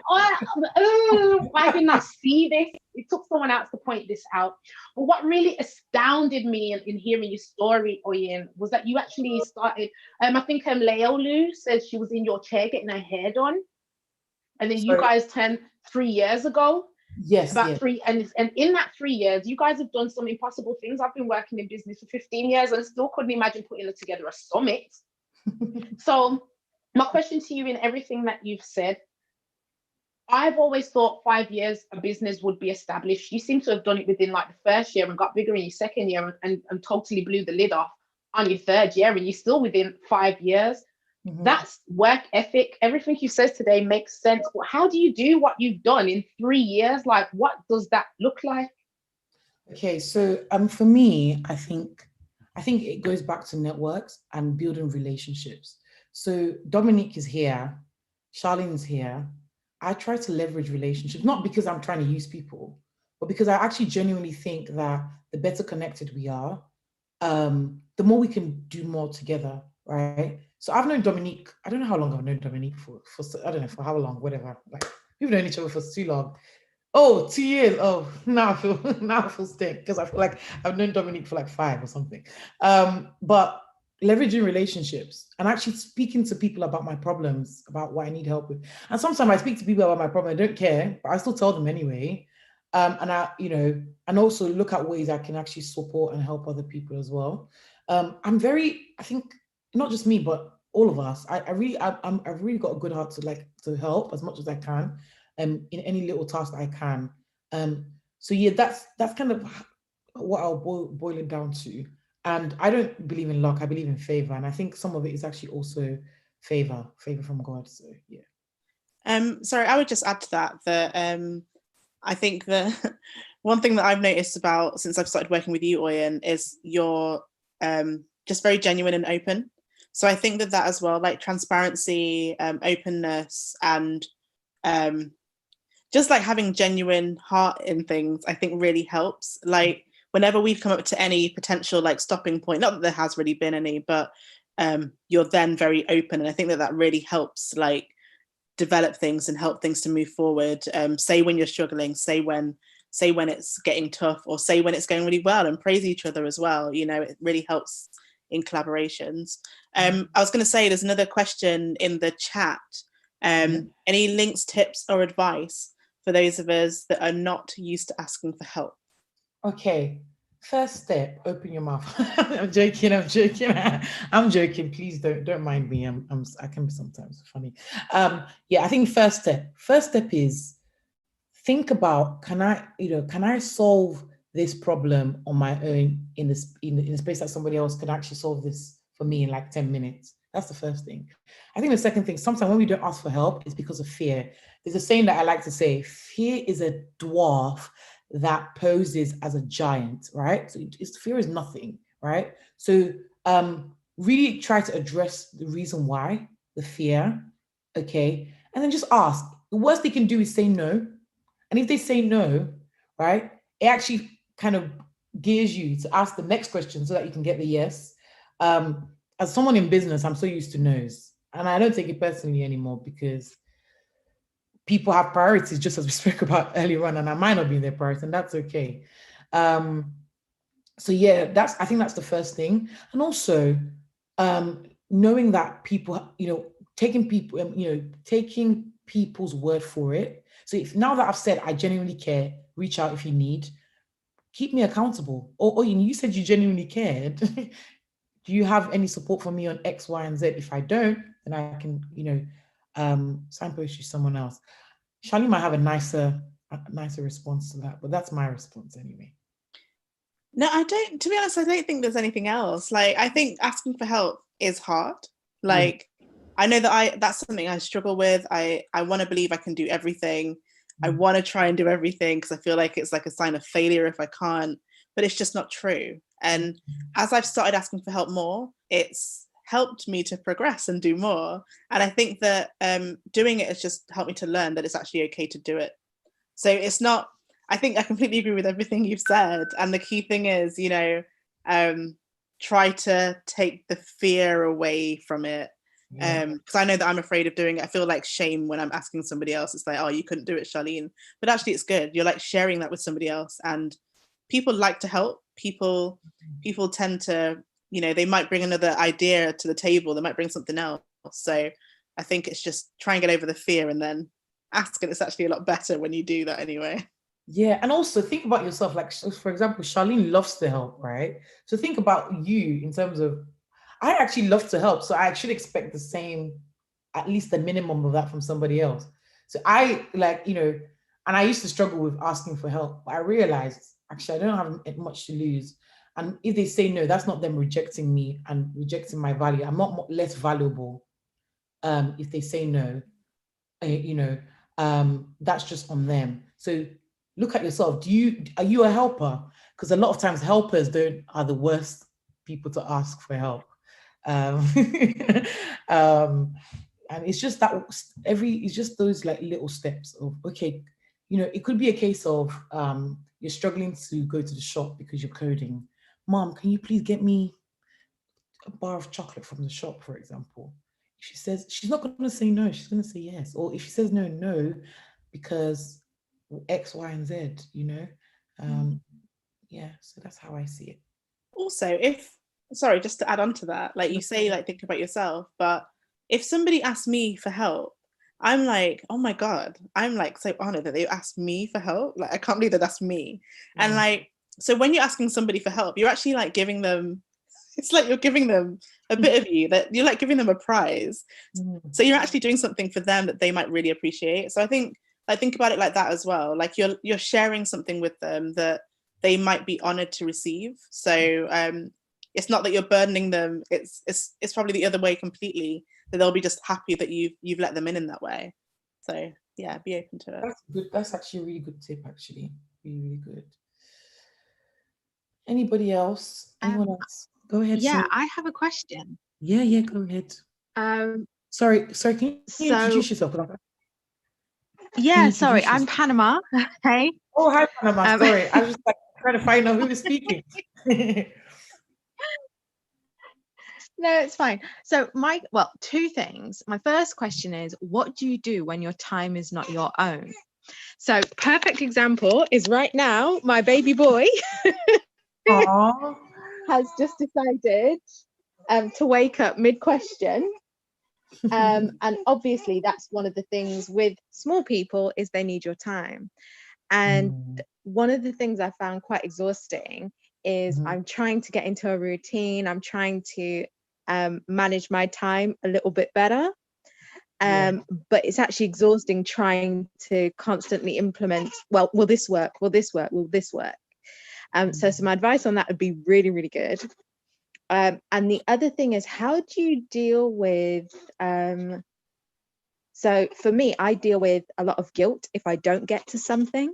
why didn't I see this? It took someone else to point this out. But what really astounded me in hearing your story, Oyin, was that you actually started, I think Leolu says she was in your chair getting her hair done. And then you guys turned 3 years ago. Yes. Three, and in that 3 years, you guys have done some impossible things. I've been working in business for 15 years and still couldn't imagine putting together a summit. So my question to you, in everything that you've said, I've always thought 5 years a business would be established. You seem to have done it within like the first year and got bigger in your second year and totally blew the lid off on your third year, and you're still within 5 years. That's work ethic. Everything you said today makes sense. But how do you do what you've done in 3 years? Like, what does that look like? Okay, so for me, I think it goes back to networks and building relationships. So Dominique is here, Charlene is here. I try to leverage relationships, not because I'm trying to use people, but because I actually genuinely think that the better connected we are, the more we can do more together, right? So I've known Dominique, I don't know how long I've known Dominique for I don't know, for how long, whatever. Like, we've known each other for too long. Oh, 2 years. Oh, now I feel sick because I feel like I've known Dominique for like 5 or something. But leveraging relationships and actually speaking to people about my problems, about what I need help with. And sometimes I speak to people about my problem, I don't care, but I still tell them anyway. And I, and also look at ways I can actually support and help other people as well. I think not just me, but all of us. I've really got a good heart to help as much as I can, in any little task that I can. So yeah, that's kind of what I'll boil it down to. And I don't believe in luck. I believe in favor, and I think some of it is actually also favor from God. So yeah. Sorry, I would just add to that I think that one thing that I've noticed about since I've started working with you, Oyin, is you're just very genuine and open. So I think that as well, like transparency, openness, and just like having genuine heart in things, I think really helps. Like whenever we've come up to any potential like stopping point, not that there has really been any, but you're then very open, and I think that really helps like develop things and help things to move forward. Say when you're struggling, say when it's getting tough, or say when it's going really well, and praise each other as well. You know, it really helps in collaborations. I was going to say there's another question in the chat. Any links, tips, or advice for those of us that are not used to asking for help? Okay. First step, open your mouth. I'm joking. I'm joking. Please don't mind me. I can be sometimes funny. Yeah, I think first step is think about, can I solve this problem on my own in the space that somebody else can actually solve this for me in like 10 minutes? That's the first thing. I think the second thing, sometimes when we don't ask for help, it's because of fear. There's a saying that I like to say, fear is a dwarf that poses as a giant, right? So fear is nothing, right? So really try to address the reason why, the fear, okay? And then just ask. The worst they can do is say no. And if they say no, right, it actually kind of gears you to ask the next question so that you can get the yes. As someone in business, I'm so used to no's. And I don't take it personally anymore because people have priorities, just as we spoke about earlier on, and I might not be in their priority, and that's okay. So yeah, I think that's the first thing. And also knowing that people, taking people's word for it. So if now that I've said I genuinely care, reach out if you need, keep me accountable. Or you said you genuinely cared. Do you have any support for me on X, Y, and Z? If I don't, then I can, signpost you someone else. Charlie might have a nicer response to that, but that's my response anyway. No, I don't. To be honest, I don't think there's anything else. Like, I think asking for help is hard. Like, I know that that's something I struggle with. I want to believe I can do everything. I want to try and do everything because I feel like it's like a sign of failure if I can't, but it's just not true. And as I've started asking for help more, it's helped me to progress and do more. And I think that doing it has just helped me to learn that it's actually okay to do it. So it's not, I think I completely agree with everything you've said. And the key thing is, try to take the fear away from it. Because I know that I'm afraid of doing it. I feel like shame when I'm asking somebody else. It's like, oh, you couldn't do it, Charlene. But actually it's good. You're like sharing that with somebody else, and people like to help. People tend to, they might bring another idea to the table. They might bring something else. So I think it's just try and get over the fear and then ask, and it's actually a lot better when you do that anyway. Yeah, and also think about yourself. Like, for example, Charlene loves to help, right? So think about you in terms of, I actually love to help, so I should expect the same, at least the minimum of that from somebody else. So I and I used to struggle with asking for help, but I realized actually I don't have much to lose. And if they say no, that's not them rejecting me and rejecting my value. I'm not less valuable if they say no. That's just on them. So look at yourself. Are you a helper? Because a lot of times helpers are the worst people to ask for help. And it's just that it's just those like little steps of, okay, it could be a case of you're struggling to go to the shop because you're coding. Mom, can you please get me a bar of chocolate from the shop, for example? She says, she's not going to say no, she's going to say yes. Or if she says no, because X, Y, and Z, yeah, so that's how I see it. Also, sorry, just to add on to that, like you say, like think about yourself, but if somebody asks me for help, I'm like, oh my God, I'm like so honored that they asked me for help. Like, I can't believe that that's me. Mm. And like, so when you're asking somebody for help, you're actually like giving them, it's like you're giving them a bit of you, that you're like giving them a prize. Mm. So you're actually doing something for them that they might really appreciate. So I think about it like that as well. Like you're sharing something with them that they might be honored to receive. So it's not that you're burdening them. It's probably the other way completely, that they'll be just happy that you've let them in that way. So yeah, be open to it. That's good. That's actually a really good tip, actually. Really, really good. Anybody else? Anyone else? Go ahead. Yeah, Sorry. I have a question. Yeah, go ahead. Sorry, can you introduce yourself? Yeah, sorry, I'm Panama. Hey. Oh, hi, Panama. Sorry, I was just like trying to find out who was speaking. No, it's fine. So two things. My first question is, what do you do when your time is not your own? So perfect example is right now, my baby boy has just decided to wake up mid-question. And obviously that's one of the things with small people is they need your time. And one of the things I found quite exhausting is I'm trying to get into a routine. I'm trying to manage my time a little bit better. But it's actually exhausting trying to constantly implement, will this work? Will this work? Will this work? So some advice on that would be really, really good. And the other thing is, how do you deal with, so for me, I deal with a lot of guilt if I don't get to something.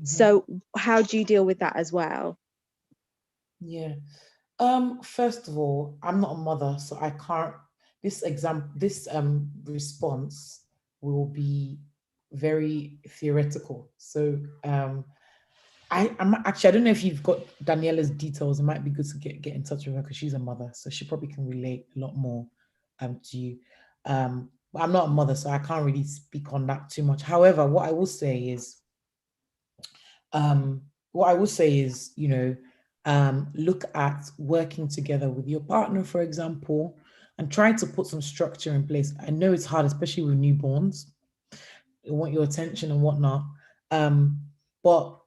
So how do you deal with that as well? Yeah. First of all, I'm not a mother, so I can't, this response will be very theoretical. So I'm actually, I don't know if you've got Daniela's details. It might be good to get in touch with her because she's a mother, so she probably can relate a lot more to you. But I'm not a mother, so I can't really speak on that too much. However, what I will say is, you know, look at working together with your partner, for example, and try to put some structure in place. I know it's hard, especially with newborns. They want your attention and whatnot. But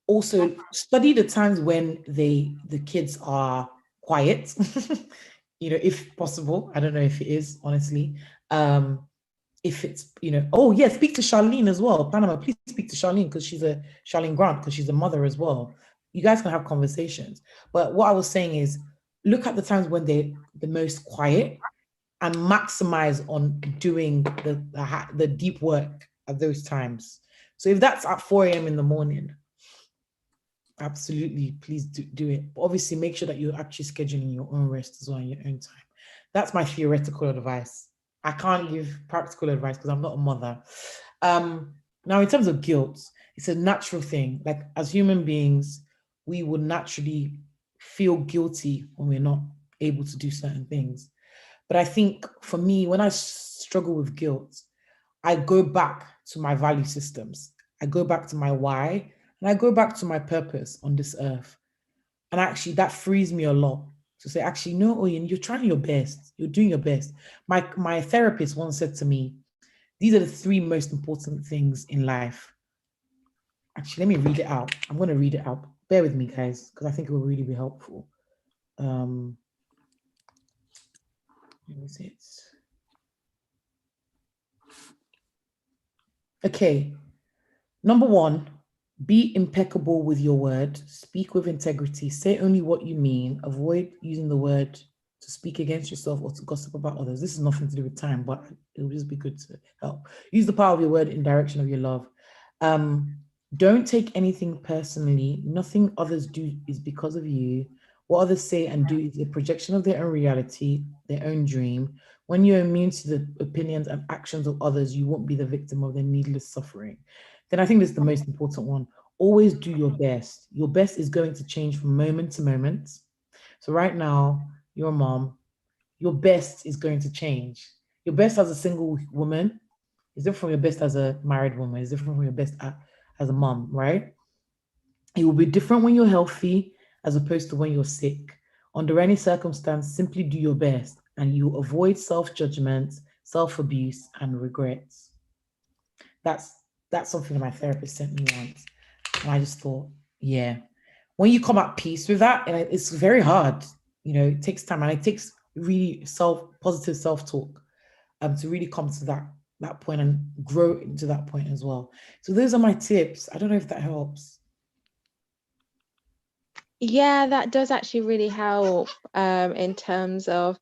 also study the times when the kids are quiet, you know, if possible. I don't know if it is, honestly. If it's, you know, oh yeah, speak to Charlene as well. Panama, please speak to Charlene because Charlene Grant, because she's a mother as well. You guys can have conversations. But what I was saying is, look at the times when they're the most quiet and maximize on doing the deep work at those times. So if that's at 4 a.m. in the morning, absolutely, please do it. But obviously, make sure that you're actually scheduling your own rest as well in your own time. That's my theoretical advice. I can't give practical advice because I'm not a mother. Now, in terms of guilt, it's a natural thing. Like as human beings, we would naturally feel guilty when we're not able to do certain things. But I think for me, when I struggle with guilt, I go back to my value systems. I go back to my why, and I go back to my purpose on this earth. And actually, that frees me a lot to say, actually, no, Oyin, you're trying your best. You're doing your best. My therapist once said to me, these are the 3 most important things in life. Actually, let me read it out. I'm going to read it out. Bear with me, guys, because I think it will really be helpful. Where is it? Okay. Number 1, be impeccable with your word. Speak with integrity. Say only what you mean. Avoid using the word to speak against yourself or to gossip about others. This is nothing to do with time, but it will just be good to help. Use the power of your word in direction of your love. Don't take anything personally. Nothing others do is because of you. What others say and do is a projection of their own reality, their own dream. When you're immune to the opinions and actions of others, you won't be the victim of their needless suffering. Then I think this is the most important one. Always do your best. Your best is going to change from moment to moment. So right now, you're a mom. Your best is going to change. Your best as a single woman is different from your best as a married woman. It's different from your best as a mom, right? It will be different when you're healthy as opposed to when you're sick. Under any circumstance, simply do your best and you avoid self-judgment, self-abuse, and regrets. That's something that my therapist sent me once. And I just thought, yeah, when you come at peace with that, and it's very hard, you know, it takes time and it takes really positive self-talk, to really come to that point and grow into that point as well. So those are my tips. I don't know if that helps. Yeah, that does actually really help in terms of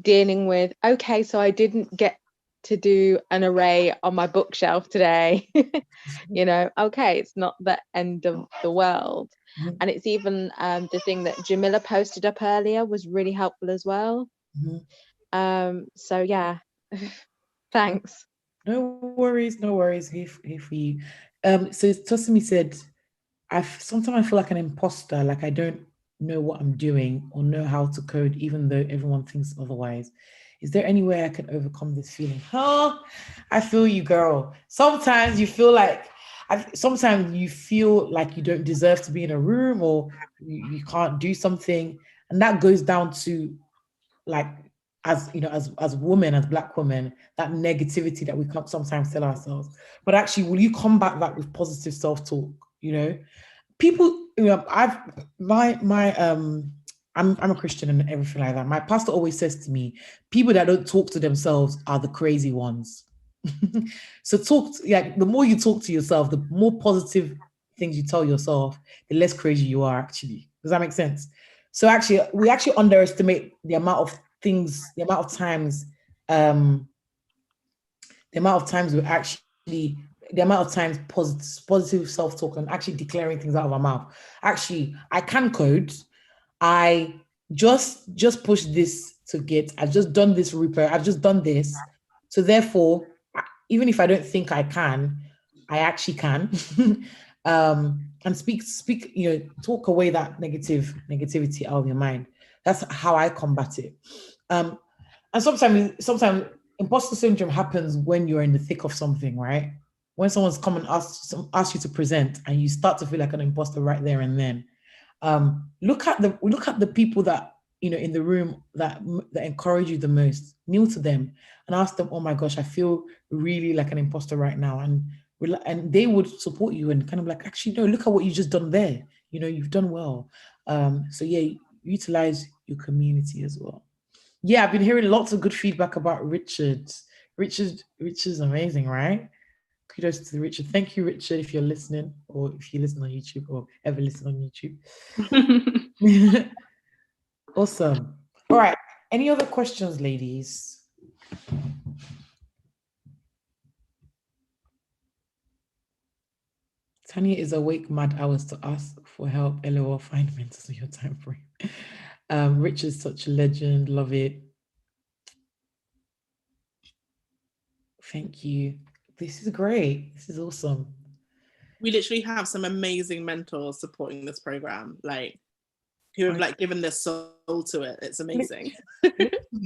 dealing with, okay, so I didn't get to do an array on my bookshelf today. You know, okay, it's not the end of the world. Mhm. And it's even the thing that Jamila posted up earlier was really helpful as well. So yeah, thanks. No worries, no worries. Here for you. So Tosimi said, sometimes I feel like an imposter, like I don't know what I'm doing or know how to code, even though everyone thinks otherwise. Is there any way I can overcome this feeling? I feel you, girl. Sometimes you feel like, sometimes you feel like you don't deserve to be in a room, or you can't do something, and that goes down to, like, as you know, as women, as Black women, that negativity that we can sometimes tell ourselves. But actually, will you combat that with positive self-talk? You know, people, you know, I'm a Christian and everything like that. My pastor always says to me, people that don't talk to themselves are the crazy ones. So the more you talk to yourself, the more positive things you tell yourself, the less crazy you are actually. Does that make sense? So actually, we actually underestimate the amount of things, the amount of times we actually, the amount of times positive self-talk and actually declaring things out of our mouth. Actually, I can code. I just push this to Git. I've just done this repair. I've just done this. So therefore, even if I don't think I can, I actually can. And speak, you know, talk away that negativity out of your mind. That's how I combat it. And sometimes imposter syndrome happens when you're in the thick of something, right? When someone's come and ask you to present, and you start to feel like an imposter right there and then. Look at the people that, you know, in the room that encourage you the most. Kneel to them and ask them, oh my gosh, I feel really like an imposter right now, and they would support you and kind of like, actually, no, look at what you just done there. You know, you've done well. So yeah, utilize your community as well. Yeah, I've been hearing lots of good feedback about Richard. Richard's amazing, right? Kudos to Richard. Thank you, Richard, if you're listening, or if you listen on YouTube, or ever listen on YouTube. Awesome. All right. Any other questions, ladies? Tanya is awake mad hours to ask for help. LOL, find mentors in your time frame. Richard's such a legend. Love it. Thank you. This is great. This is awesome. We literally have some amazing mentors supporting this program, like, who have like given their soul to it. It's amazing.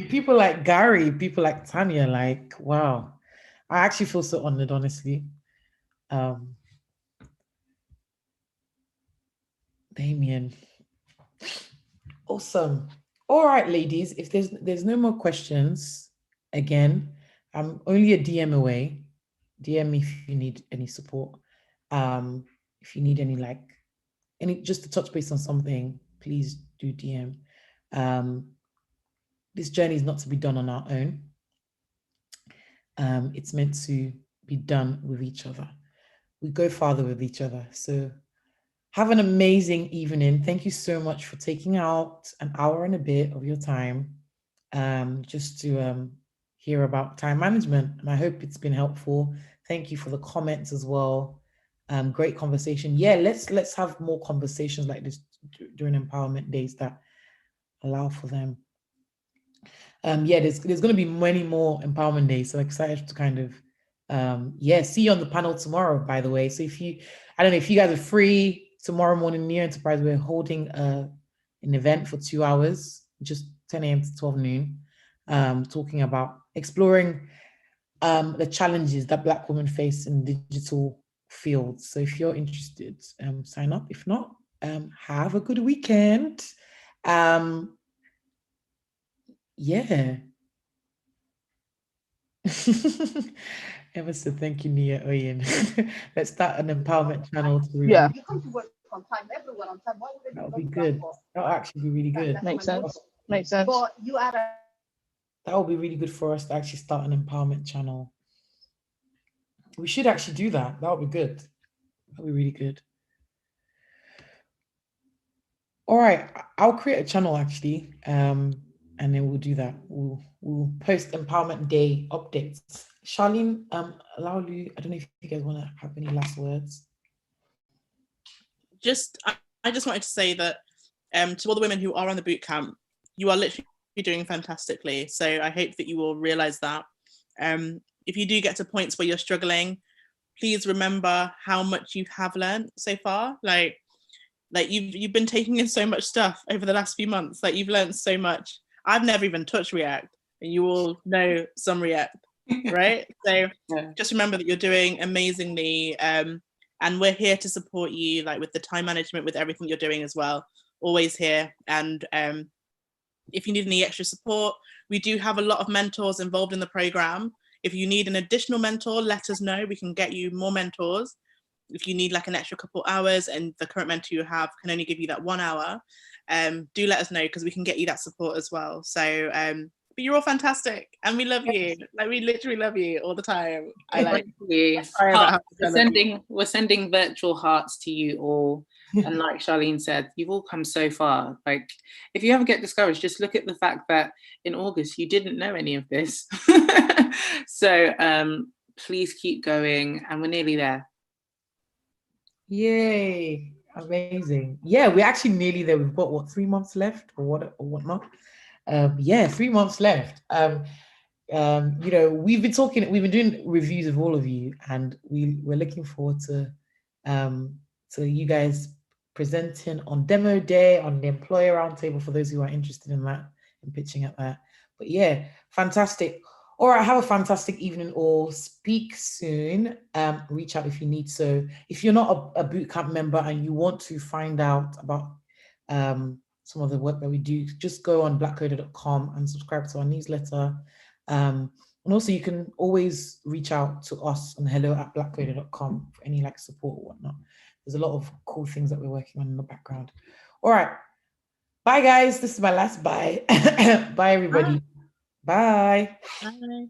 People like Gary, people like Tanya, like, wow. I actually feel so honored, honestly. Damien. Awesome. All right, ladies, if there's no more questions, again, I'm only a DM away. DM me if you need any support. If you need any just to touch base on something, please do DM. This journey is not to be done on our own. It's meant to be done with each other. We go farther with each other. So have an amazing evening. Thank you so much for taking out an hour and a bit of your time just to hear about time management. And I hope it's been helpful. Thank you for the comments as well. Great conversation. Yeah, let's have more conversations like this during empowerment days that allow for them. Yeah, there's going to be many more empowerment days. So excited to kind of see you on the panel tomorrow, by the way. So I don't know if you guys are free tomorrow morning near Enterprise, we're holding an event for 2 hours, just 10 a.m. to 12 noon, talking about exploring the challenges that Black women face in digital fields. So if you're interested, sign up. If not, have a good weekend. Yeah. Emma said, thank you, Nia Oyin. Let's start an empowerment channel to review. Yeah. You come to work on time, everyone on time. Why would That'll be good. That'll actually be really good. Makes sense. Makes sense. But you are That would be really good for us to actually start an empowerment channel. We should actually do that. That would be good. That would be really good. All right, I'll create a channel actually, and then we'll do that. We'll post Empowerment Day updates. Charlene, Laulu, I don't know if you guys want to have any last words. I just wanted to say that to all the women who are on the boot camp, you are literally doing fantastically. So I hope that you will realize that. If you do get to points where you're struggling, please remember how much you have learned so far. Like you've been taking in so much stuff over the last few months. Like you've learned so much. I've never even touched React, and you all know some React, right? So just remember that you're doing amazingly, and we're here to support you, like with the time management, with everything you're doing as well. Always here. And if you need any extra support, we do have a lot of mentors involved in the program. If you need an additional mentor, let us know. We can get you more mentors. If you need like an extra couple hours and the current mentor you have can only give you that 1 hour, do let us know, because we can get you that support as well. So but you're all fantastic and we love you. Like we literally love you all the time. I like you. We're sending virtual hearts to you all. And like Charlene said, you've all come so far. Like if you ever get discouraged, just look at the fact that in August you didn't know any of this. So please keep going, and we're nearly there. Yay, amazing. Yeah, we're actually nearly there. We've got what, 3 months left or whatnot. Yeah, 3 months left. You know, we've been doing reviews of all of you, and we're looking forward to you guys presenting on demo day, on the employer roundtable, for those who are interested in that and pitching at that. But yeah, fantastic. All right, have a fantastic evening all. Speak soon. Reach out if you need. So if you're not a bootcamp member and you want to find out about some of the work that we do, just go on blackcoder.com and subscribe to our newsletter. And also you can always reach out to us on hello@blackcoder.com for any like support or whatnot. There's a lot of cool things that we're working on in the background. All right. Bye guys. This is my last bye. Bye everybody. Bye. Bye.